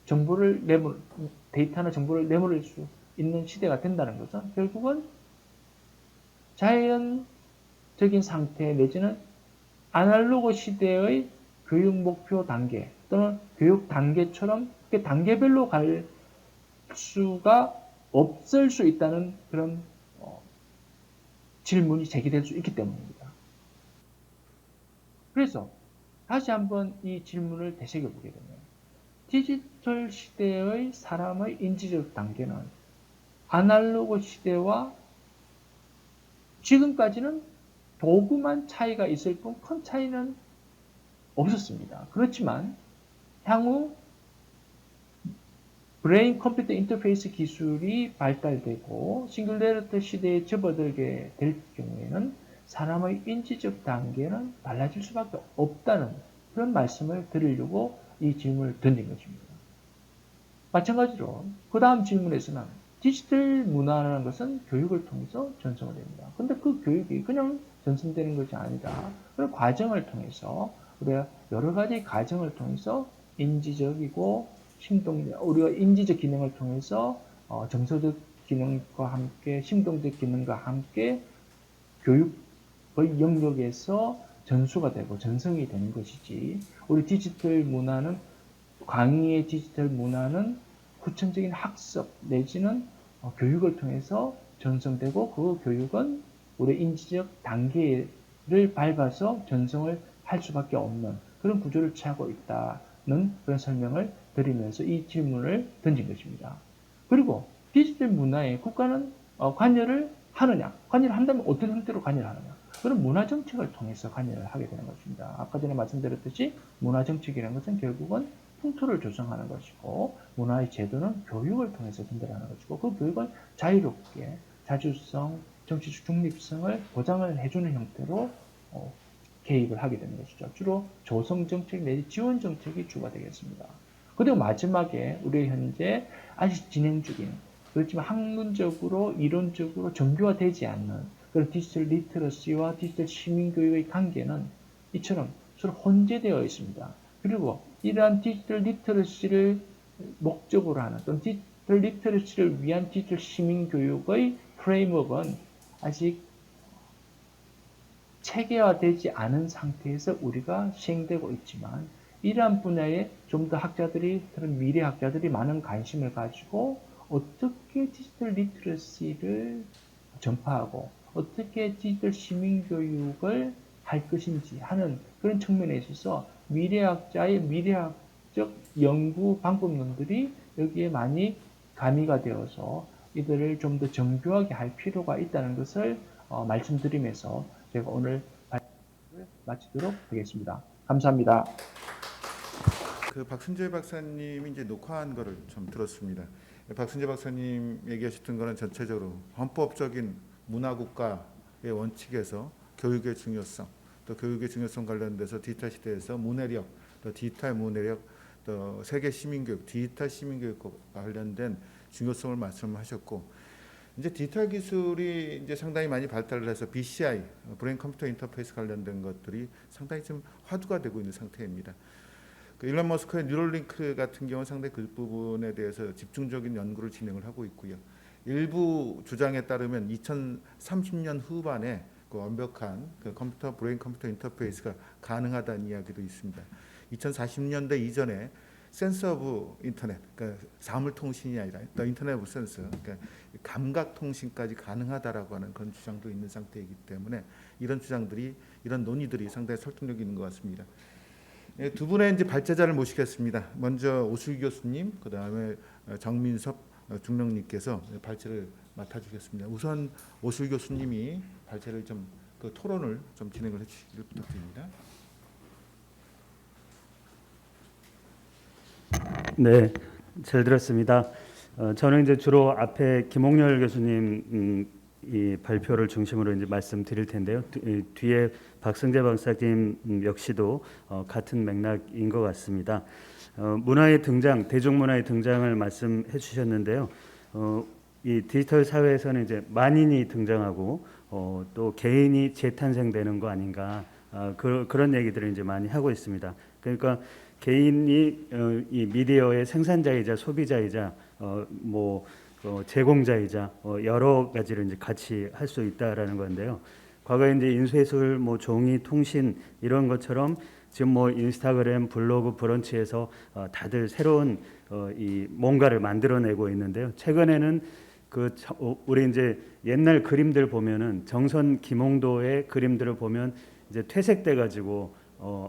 정보를 데이터나 정보를 내몰을 수 있는 시대가 된다는 것은 결국은 자연적인 상태 내지는 아날로그 시대의 교육 목표 단계 또는 교육 단계처럼 단계별로 갈 수가 없을 수 있다는 그런 질문이 제기될 수 있기 때문입니다. 그래서 다시 한번 이 질문을 되새겨보게 되면 디지털 시대의 사람의 인지적 단계는 아날로그 시대와 지금까지는 도구만 차이가 있을 뿐 큰 차이는 없었습니다. 그렇지만 향후 브레인 컴퓨터 인터페이스 기술이 발달되고 싱글레리티 시대에 접어들게 될 경우에는 사람의 인지적 단계는 달라질 수밖에 없다는 그런 말씀을 드리려고 이 질문을 던진 것입니다. 마찬가지로 그 다음 질문에서는 디지털 문화라는 것은 교육을 통해서 전송이 됩니다. 근데 그 교육이 그냥 전송되는 것이 아니라 그 과정을 통해서 우리가 여러 가지 과정을 통해서 인지적이고 우리가 인지적 기능을 통해서 정서적 기능과 함께 심동적 기능과 함께 교육의 영역에서 전수가 되고 전성이 되는 것이지, 우리 디지털 문화는 강의의 디지털 문화는 후천적인 학습 내지는 교육을 통해서 전성되고 그 교육은 우리 인지적 단계를 밟아서 전성을 할 수밖에 없는 그런 구조를 취하고 있다는 그런 설명을 드리면서 이 질문을 던진 것입니다. 그리고 디지털 문화에 국가는 관여를 하느냐? 관여를 한다면 어떤 형태로 관여를 하느냐? 그런 문화정책을 통해서 관여를 하게 되는 것입니다. 아까 전에 말씀드렸듯이 문화정책이라는 것은 결국은 풍토를 조성하는 것이고, 문화의 제도는 교육을 통해서 전달하는 것이고, 그 교육은 자유롭게 자주성, 정치적 중립성을 보장을 해주는 형태로 개입을 하게 되는 것이죠. 주로 조성정책 내지 지원정책이 주가 되겠습니다. 그리고 마지막에 우리 현재 아직 진행 중인, 그렇지만 학문적으로 이론적으로 정교화되지 않는 그런 디지털 리터러시와 디지털 시민교육의 관계는 이처럼 서로 혼재되어 있습니다. 그리고 이러한 디지털 리터러시를 목적으로 하는 또는 디지털 리터러시를 위한 디지털 시민교육의 프레임워크는 아직 체계화되지 않은 상태에서 우리가 시행되고 있지만, 이러한 분야에 좀 더 학자들이, 미래 학자들이 많은 관심을 가지고 어떻게 디지털 리터러시를 전파하고 어떻게 디지털 시민교육을 할 것인지 하는 그런 측면에 있어서 미래학자의 미래학적 연구 방법론들이 여기에 많이 가미가 되어서 이들을 좀 더 정교하게 할 필요가 있다는 것을 말씀드리면서 제가 오늘 발표를 마치도록 하겠습니다. 감사합니다. 그 박순재 박사님이 이제 녹화한 거를 좀 들었습니다. 박순재 박사님 얘기하셨던 거는 전체적으로 헌법적인 문화국가의 원칙에서 교육의 중요성, 또 교육의 중요성 관련돼서 디지털 시대에서 문해력, 또 디지털 문해력, 또 세계 시민교육, 디지털 시민교육과 관련된 중요성을 말씀하셨고, 이제 디지털 기술이 이제 상당히 많이 발달을 해서 BCI, 브레인 컴퓨터 인터페이스 관련된 것들이 상당히 좀 화두가 되고 있는 상태입니다. 그 일론 머스크의 뉴럴링크 같은 경우는 상당히 그 부분에 대해서 집중적인 연구를 진행을 하고 있고요. 일부 주장에 따르면 2030년 후반에 그 완벽한 그 브레인 컴퓨터 인터페이스가 가능하다는 이야기도 있습니다. 2040년대 이전에 센서 오브 인터넷, 그러니까 사물 통신이 아니라 인터넷 오브 센서, 그러니까 감각 통신까지 가능하다라고 하는 그런 주장도 있는 상태이기 때문에 이런 주장들이, 이런 논의들이 상당히 설득력이 있는 것 같습니다. 두 분의 이제 발제자를 모시겠습니다. 먼저 오슬기 교수님, 그 다음에 정민섭 중령님께서 발제를 맡아주겠습니다. 우선 오슬기 교수님이 발제를 그 토론을 진행을 해주시기를 부탁드립니다. 네, 잘 들었습니다. 저는 이제 주로 앞에 김홍렬 교수님 이 발표를 중심으로 이제 말씀드릴 텐데요. 뒤에 박승재 박사님 역시도 같은 맥락인 것 같습니다. 문화의 등장, 대중문화의 등장을 말씀해 주셨는데요. 이 디지털 사회에서는 이제 만인이 등장하고 또 개인이 재탄생되는 거 아닌가, 그런 얘기들을 이제 많이 하고 있습니다. 그러니까 개인이 이 미디어의 생산자이자 소비자이자 제공자이자 여러 가지를 이제 같이 할 수 있다라는 건데요. 과거에 이제 인쇄술, 종이, 통신 이런 것처럼 지금 인스타그램, 블로그, 브런치에서 다들 새로운 이 뭔가를 만들어내고 있는데요. 최근에는 우리 이제 옛날 그림들 보면은 정선 김홍도의 그림들을 보면 이제 퇴색돼 가지고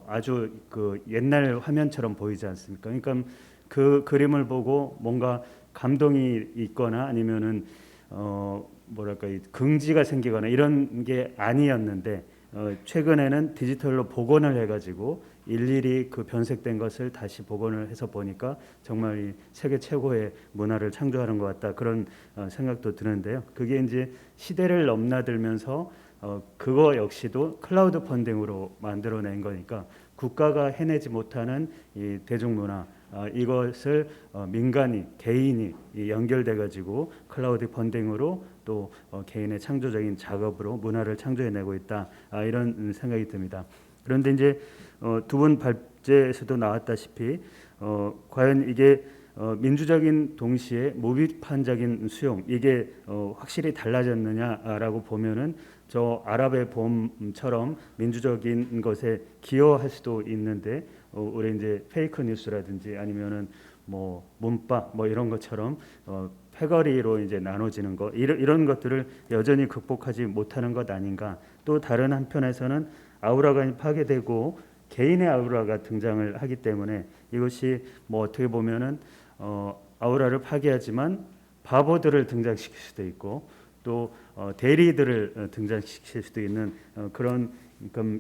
아주 그 옛날 화면처럼 보이지 않습니까? 그러니까 그 그림을 보고 뭔가 감동이 있거나 아니면은 이 긍지가 생기거나 이런 게 아니었는데 최근에는 디지털로 복원을 해가지고 일일이 그 변색된 것을 다시 복원을 해서 보니까 정말 이 세계 최고의 문화를 창조하는 것 같다, 그런 생각도 드는데요. 그게 이제 시대를 넘나들면서 그거 역시도 클라우드 펀딩으로 만들어낸 거니까 국가가 해내지 못하는 이 대중문화, 이것을 민간이, 개인이 연결돼 가지고 클라우드 펀딩으로 또 개인의 창조적인 작업으로 문화를 창조해내고 있다, 이런 생각이 듭니다. 그런데 이제 두 분 발제에서도 나왔다시피 과연 이게 민주적인 동시에 무비판적인 수용, 이게 확실히 달라졌느냐라고 보면은 저 아랍의 봄처럼 민주적인 것에 기여할 수도 있는데 우리 이제 페이크 뉴스라든지 아니면은 문파 이런 것처럼 패거리로 이제 나눠지는 것, 이런 것들을 여전히 극복하지 못하는 것 아닌가. 또 다른 한편에서는 아우라가 파괴되고 개인의 아우라가 등장을 하기 때문에 이것이 어떻게 보면은 아우라를 파괴하지만 바보들을 등장시킬 수도 있고 또 대리들을 등장시킬 수도 있는 그런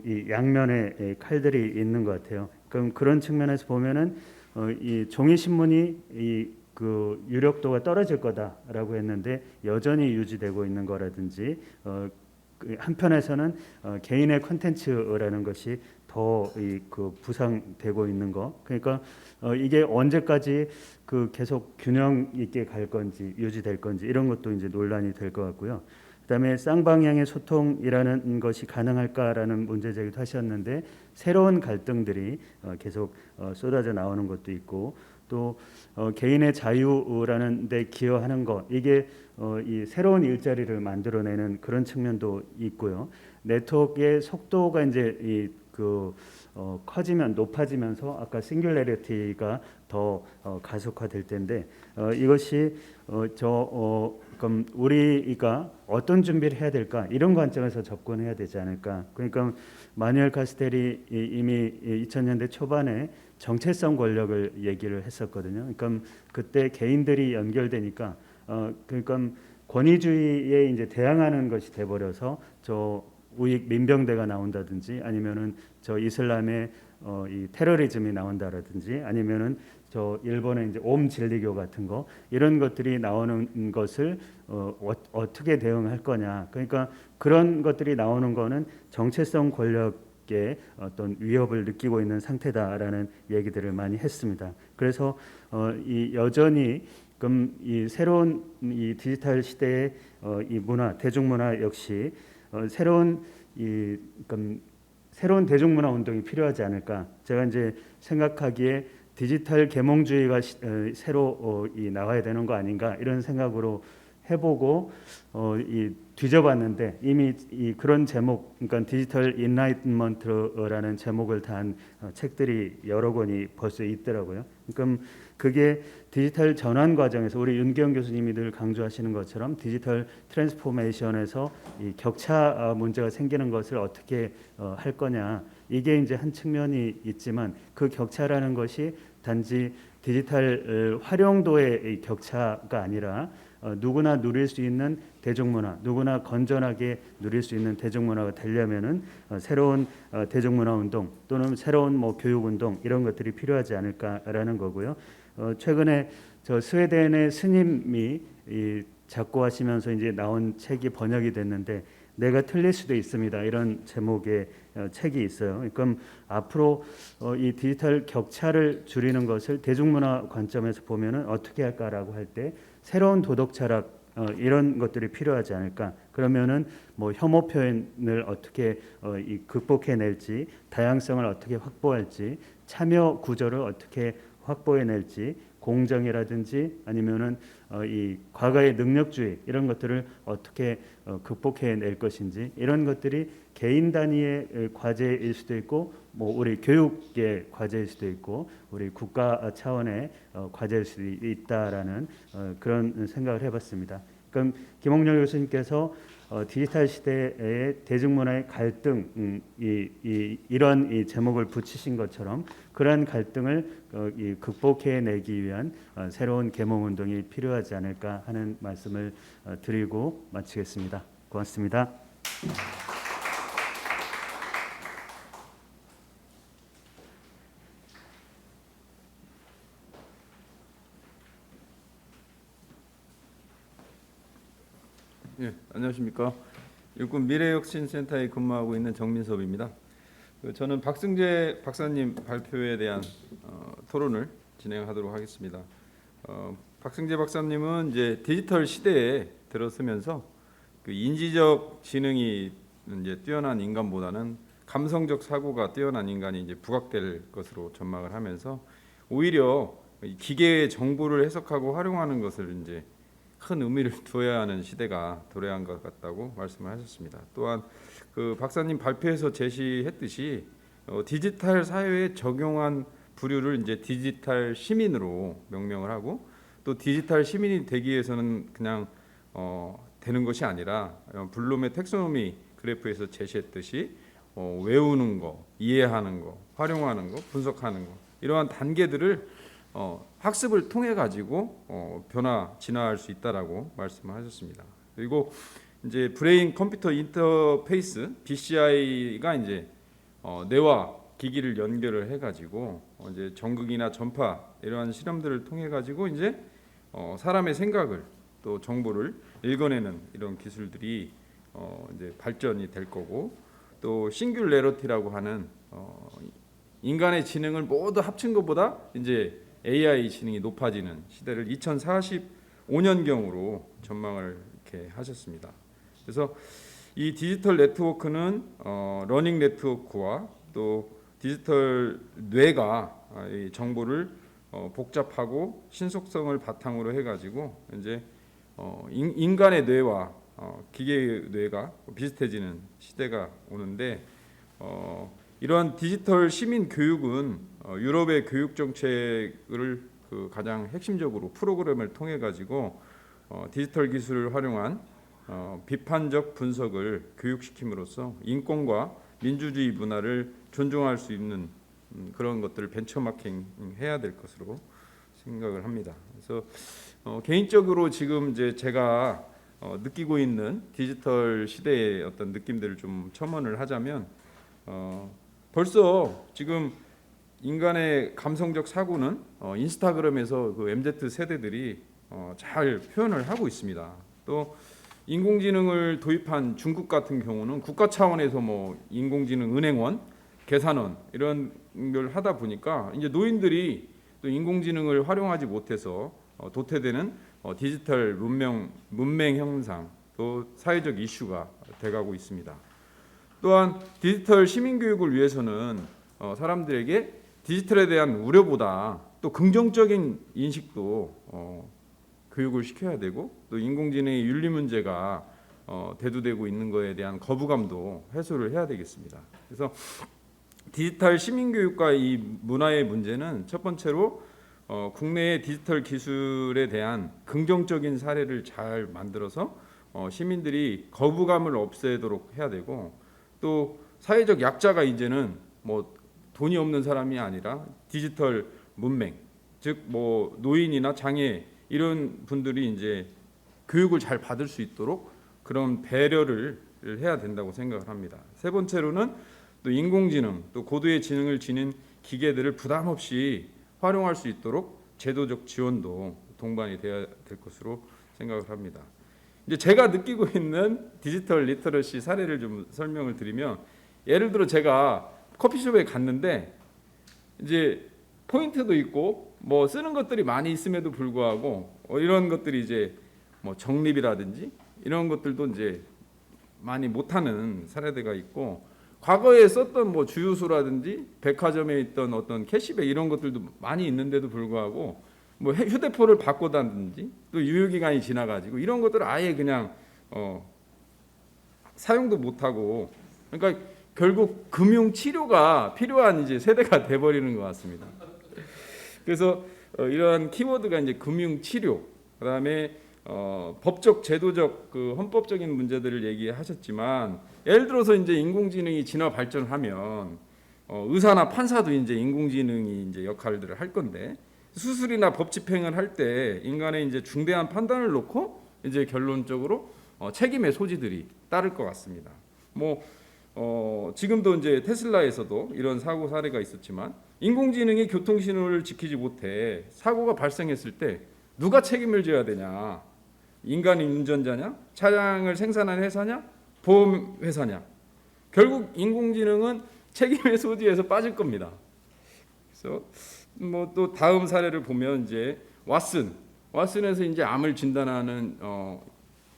이 양면의 칼들이 있는 것 같아요. 그럼 그런 측면에서 보면은 이 종이 신문이 그 유력도가 떨어질 거다라고 했는데 여전히 유지되고 있는 거라든지 한편에서는 개인의 콘텐츠라는 것이 더 그 부상되고 있는 거. 그러니까 이게 언제까지 계속 균형 있게 갈 건지 유지될 건지 이런 것도 이제 논란이 될 것 같고요. 그다음에 쌍방향의 소통이라는 것이 가능할까라는 문제 제기도 하셨는데 새로운 갈등들이 계속 쏟아져 나오는 것도 있고 또 개인의 자유라는 데 기여하는 것, 이게 이 새로운 일자리를 만들어내는 그런 측면도 있고요. 네트워크의 속도가 이제 커지면 높아지면서 아까 싱귤레리티가 더 가속화될 텐데 이것이 그럼 우리가 어떤 준비를 해야 될까, 이런 관점에서 접근해야 되지 않을까. 그러니까 마누엘 카스텔이 이미 2000년대 초반에 정체성 권력을 얘기를 했었거든요. 그러니까 그때 개인들이 연결되니까 그러니까 권위주의에 이제 대항하는 것이 돼버려서 우익 민병대가 나온다든지 아니면은 저 이슬람의 이 테러리즘이 나온다라든지 아니면은 저 일본의 이제 옴 진리교 같은 거 이런 것들이 나오는 것을 어떻게 대응할 거냐. 그러니까 그런 것들이 나오는 거는 정체성 권력의 어떤 위협을 느끼고 있는 상태다라는 얘기들을 많이 했습니다. 그래서 이 여전히 그럼 이 새로운 이 디지털 시대의 이 문화, 대중문화 역시 새로운 이 그럼 새로운 대중문화 운동이 필요하지 않을까. 제가 이제 생각하기에 디지털 계몽주의가 새로 이 나와야 되는 거 아닌가 이런 생각으로 해보고 이 뒤져봤는데 이미 이 그런 제목, 그러니까 디지털 인라이트먼트라는 제목을 단 책들이 여러 권이 벌써 있더라고요. 그러니까 그게 디지털 전환 과정에서 우리 윤기영 교수님이 늘 강조하시는 것처럼 디지털 트랜스포메이션에서 이 격차 문제가 생기는 것을 어떻게 할 거냐. 이게 이제 한 측면이 있지만 그 격차라는 것이 단지 디지털 활용도의 이 격차가 아니라 누구나 누릴 수 있는 대중문화, 누구나 건전하게 누릴 수 있는 대중문화가 되려면은 새로운 대중문화 운동 또는 새로운 뭐 교육 운동 이런 것들이 필요하지 않을까라는 거고요. 최근에 저 스웨덴의 스님이 이 작고하시면서 이제 나온 책이 번역이 됐는데 내가 틀릴 수도 있습니다. 이런 제목의 책이 있어요. 그럼 앞으로 이 디지털 격차를 줄이는 것을 대중문화 관점에서 보면은 어떻게 할까라고 할 때 새로운 도덕 철학 이런 것들이 필요하지 않을까. 그러면은 뭐 혐오 표현을 어떻게 극복해낼지, 다양성을 어떻게 확보할지, 참여 구조를 어떻게 확보해낼지, 공정이라든지 아니면은 이 과거의 능력주의 이런 것들을 어떻게 극복해낼 것인지 이런 것들이 개인 단위의 과제일 수도 있고 뭐 우리 교육의 과제일 수도 있고 우리 국가 차원의 과제일 수도 있다라는 그런 생각을 해봤습니다. 그럼 김홍렬 교수님께서 디지털 시대의 대중문화의 갈등 이런 이 제목을 붙이신 것처럼 그러한 갈등을 극복해내기 위한 새로운 계몽운동이 필요하지 않을까 하는 말씀을 드리고 마치겠습니다. 고맙습니다. 예, 안녕하십니까. 육군 미래혁신센터에 근무하고 있는 정민섭입니다. 저는 박승재 박사님 발표에 대한 토론을 진행하도록 하겠습니다. 박승재 박사님은 이제 디지털 시대에 들어서면서 그 인지적 지능이 이제 뛰어난 인간보다는 감성적 사고가 뛰어난 인간이 이제 부각될 것으로 전망을 하면서 오히려 기계의 정보를 해석하고 활용하는 것을 이제 큰 의미를 두어야 하는 시대가 도래한 것 같다고 말씀을 하셨습니다. 또한 그 박사님 발표에서 제시했듯이 디지털 사회에 적용한 부류를 이제 디지털 시민으로 명명을 하고 또 디지털 시민이 되기 위해서는 그냥 되는 것이 아니라 블룸의 텍소노미 그래프에서 제시했듯이 외우는 거, 이해하는 거, 활용하는 거, 분석하는 거 이러한 단계들을 학습을 통해 가지고 진화할 수 있다라고 말씀을 하셨습니다. 그리고 이제 브레인 컴퓨터 인터페이스 BCI가 이제 뇌와 기기를 연결을 해가지고 이제 전극이나 전파 이러한 실험들을 통해 가지고 이제 사람의 생각을 또 정보를 읽어내는 이런 기술들이 이제 발전이 될 거고 또 싱귤레러티라고 하는 인간의 지능을 모두 합친 것보다 이제 AI 지능이 높아지는 시대를 2045년경으로 전망을 이렇게 하셨습니다. 그래서 이 디지털 네트워크는 러닝 네트워크와 또 디지털 뇌가 이 정보를 복잡하고 신속성을 바탕으로 해가지고 이제 인간의 뇌와 기계의 뇌가 비슷해지는 시대가 오는데 이러한 디지털 시민 교육은 유럽의 교육 정책을 그 가장 핵심적으로 프로그램을 통해 가지고 디지털 기술을 활용한 비판적 분석을 교육시킴으로써 인권과 민주주의 문화를 존중할 수 있는 그런 것들을 벤처마킹 해야 될 것으로 생각을 합니다. 그래서 개인적으로 지금 이제 제가 느끼고 있는 디지털 시대의 어떤 느낌들을 좀 첨언을 하자면 벌써 지금 인간의 감성적 사고는 인스타그램에서 그 MZ 세대들이 잘 표현을 하고 있습니다. 또 인공지능을 도입한 중국 같은 경우는 국가 차원에서 뭐 인공지능 은행원, 계산원 이런 걸 하다 보니까 이제 노인들이 또 인공지능을 활용하지 못해서 도태되는 디지털 문맹 형상, 또 사회적 이슈가 돼가고 있습니다. 또한 디지털 시민 교육을 위해서는 사람들에게 디지털에 대한 우려보다 또 긍정적인 인식도 교육을 시켜야 되고, 또 인공지능의 윤리 문제가 대두되고 있는 것에 대한 거부감도 해소를 해야 되겠습니다. 그래서 디지털 시민 교육과 이 문화의 문제는 첫 번째로 국내의 디지털 기술에 대한 긍정적인 사례를 잘 만들어서 시민들이 거부감을 없애도록 해야 되고, 또 사회적 약자가 이제는 뭐 돈이 없는 사람이 아니라 디지털 문맹, 즉 뭐 노인이나 장애 이런 분들이 이제 교육을 잘 받을 수 있도록 그런 배려를 해야 된다고 생각을 합니다. 세 번째로는 또 인공지능, 또 고도의 지능을 지닌 기계들을 부담 없이 활용할 수 있도록 제도적 지원도 동반이 되어야 될 것으로 생각을 합니다. 이제 제가 느끼고 있는 디지털 리터러시 사례를 좀 설명을 드리면, 예를 들어 제가 커피숍에 갔는데 이제 포인트도 있고 뭐 쓰는 것들이 많이 있음에도 불구하고 이런 것들이 이제 뭐 적립이라든지 이런 것들도 이제 많이 못하는 사례가 있고, 과거에 썼던 뭐 주유소라든지 백화점에 있던 어떤 캐시백 이런 것들도 많이 있는데도 불구하고 뭐 휴대폰을 바꿔다든지 또 유효기간이 지나가지고 이런 것들을 아예 그냥 사용도 못하고, 그러니까 결국 금융 치료가 필요한 이제 세대가 돼버리는 것 같습니다. 그래서 이러한 키워드가 이제 금융 치료, 그다음에 법적 제도적 그 헌법적인 문제들을 얘기하셨지만, 예를 들어서 이제 인공지능이 진화 발전하면 의사나 판사도 이제 인공지능이 이제 역할들을 할 건데, 수술이나 법 집행을 할 때 인간의 이제 중대한 판단을 놓고 이제 결론적으로 책임의 소지들이 따를 것 같습니다. 뭐 지금도 이제 테슬라에서도 이런 사고 사례가 있었지만, 인공지능이 교통신호를 지키지 못해 사고가 발생했을 때 누가 책임을 져야 되냐? 인간이 운전자냐? 차량을 생산한 회사냐? 보험 회사냐? 결국 인공지능은 책임의 소지에서 빠질 겁니다. 그래서 뭐 또 다음 사례를 보면 이제 왓슨에서 이제 암을 진단하는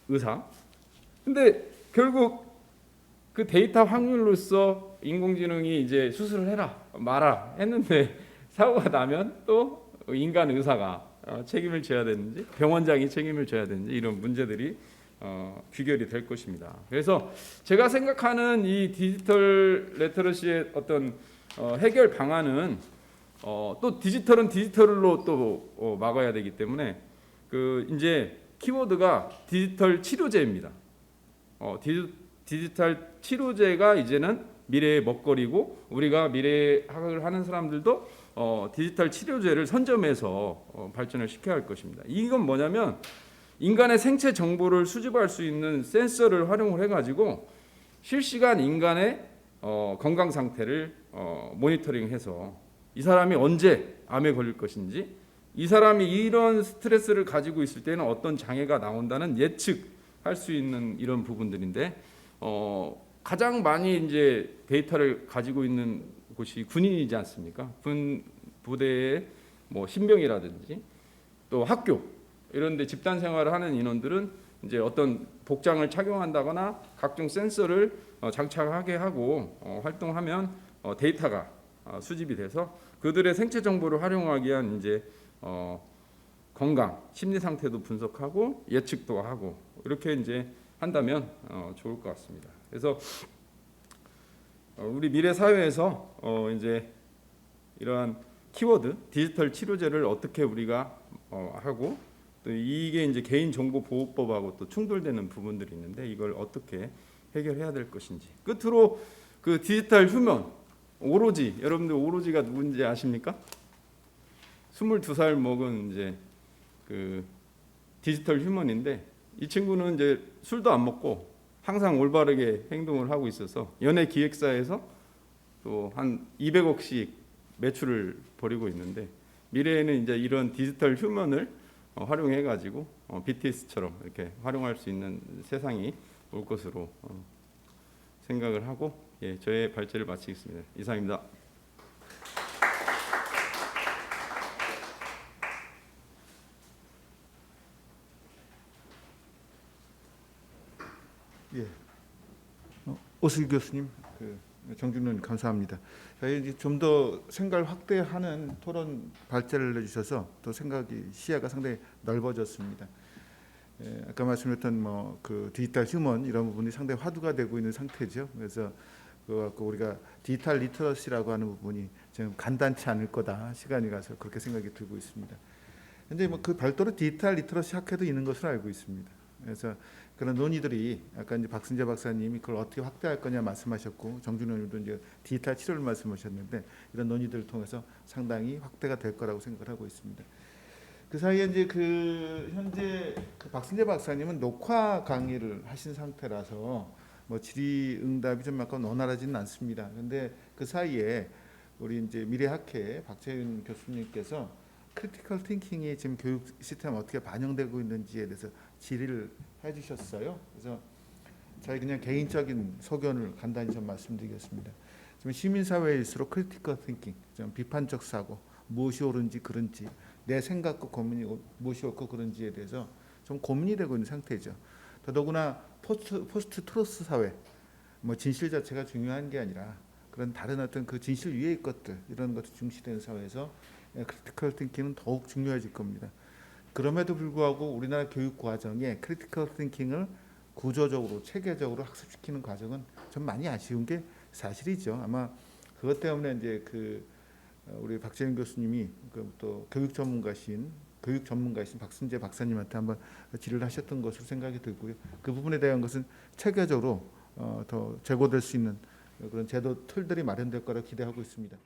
의사. 근데 결국 그 데이터 확률로서 인공지능이 이제 수술을 해라 마라 했는데 사고가 나면 또 인간 의사가 책임을 져야 되는지, 병원장이 책임을 져야 되는지, 이런 문제들이 귀결이 될 것입니다. 그래서 제가 생각하는 이 디지털 리터러시의 어떤 해결 방안은 또 디지털은 디지털로 또 막아야 되기 때문에 그 이제 키워드가 디지털 치료제입니다. 디지털 치료제가 이제는 미래의 먹거리고, 우리가 미래학을 하는 사람들도 디지털 치료제를 선점해서 발전을 시켜야 할 것입니다. 이건 뭐냐면 인간의 생체 정보를 수집할 수 있는 센서를 활용을 해가지고 실시간 인간의 건강 상태를 모니터링해서 이 사람이 언제 암에 걸릴 것인지, 이 사람이 이런 스트레스를 가지고 있을 때는 어떤 장애가 나온다는 예측할 수 있는 이런 부분들인데, 가장 많이 이제 데이터를 가지고 있는 곳이 군인이지 않습니까? 군 부대의 뭐 신병이라든지 또 학교 이런 데 집단 생활을 하는 인원들은 이제 어떤 복장을 착용한다거나 각종 센서를 장착하게 하고 활동하면 데이터가 수집이 돼서 그들의 생체 정보를 활용하기 위한 이제 건강, 심리 상태도 분석하고 예측도 하고 이렇게 이제 한다면 좋을 것 같습니다. 그래서 우리 미래 사회에서 이제 이러한 키워드 디지털 치료제를 어떻게 우리가 하고, 또 이게 이제 개인정보보호법하고 또 충돌되는 부분들이 있는데 이걸 어떻게 해결해야 될 것인지, 끝으로 그 디지털 휴먼 오로지, 여러분들 오로지가 누군지 아십니까? 22살 먹은 이제 그 디지털 휴먼인데 이 친구는 이제 술도 안 먹고 항상 올바르게 행동을 하고 있어서 연예 기획사에서 또 한 200억씩 매출을 벌이고 있는데 미래에는 이제 이런 디지털 휴먼을 활용해 가지고 BTS처럼 이렇게 활용할 수 있는 세상이 올 것으로 생각을 하고 예, 저의 발제를 마치겠습니다. 이상입니다. 예. 오슬 교수님, 정준원 감사합니다. 저희 이제 좀 더 생각을 확대하는 토론 발제를 해주셔서 또 생각이 시야가 상당히 넓어졌습니다. 예, 아까 말씀드렸던 뭐 그 디지털 휴먼 이런 부분이 상당히 화두가 되고 있는 상태죠. 그래서 그 갖고 우리가 디지털 리터러시라고 하는 부분이 지금 간단치 않을 거다. 시간이 가서 그렇게 생각이 들고 있습니다. 현재 뭐 그 별도로 디지털 리터러시 학회도 있는 것으로 알고 있습니다. 그래서 그런 논의들이 아까 이제 박승재 박사님이 그걸 어떻게 확대할 거냐 말씀하셨고 정준호 의원도 이제 디지털 치료를 말씀하셨는데 이런 논의들을 통해서 상당히 확대가 될 거라고 생각을 하고 있습니다. 그 사이에 이제 그 현재 그 박승재 박사님은 녹화 강의를 하신 상태라서 뭐 질의응답이 좀 약간 원활하지는 않습니다. 그런데 그 사이에 우리 이제 미래학회 박재윤 교수님께서 크리티컬 띵킹이 지금 교육 시스템에 어떻게 반영되고 있는지에 대해서 질의를 해주셨어요. 그래서 저희 그냥 개인적인 소견을 간단히 좀 말씀드리겠습니다. 지금 시민사회일수록 크리티컬 띵킹, 좀 비판적 사고, 무엇이 옳은지 그른지, 내 생각과 고민이 무엇이 옳고 그른지에 대해서 좀 고민이 되고 있는 상태죠. 더더구나 포스트 트루스 사회, 뭐 진실 자체가 중요한 게 아니라 그런 다른 어떤 그 진실 위의 것들 이런 것이 중시되는 사회에서 크리티컬 띵킹은 더욱 중요해질 겁니다. 그럼에도 불구하고 우리나라 교육 과정에 크리티컬 띵킹을 구조적으로 체계적으로 학습시키는 과정은 좀 많이 아쉬운 게 사실이죠. 아마 그것 때문에 이제 그 우리 박재윤 교수님이 또 교육 전문가신 박승재 박사님한테 한번 질의를 하셨던 것으로 생각이 들고요. 그 부분에 대한 것은 체계적으로 더 제고될 수 있는 그런 제도 틀들이 마련될 거라 기대하고 있습니다.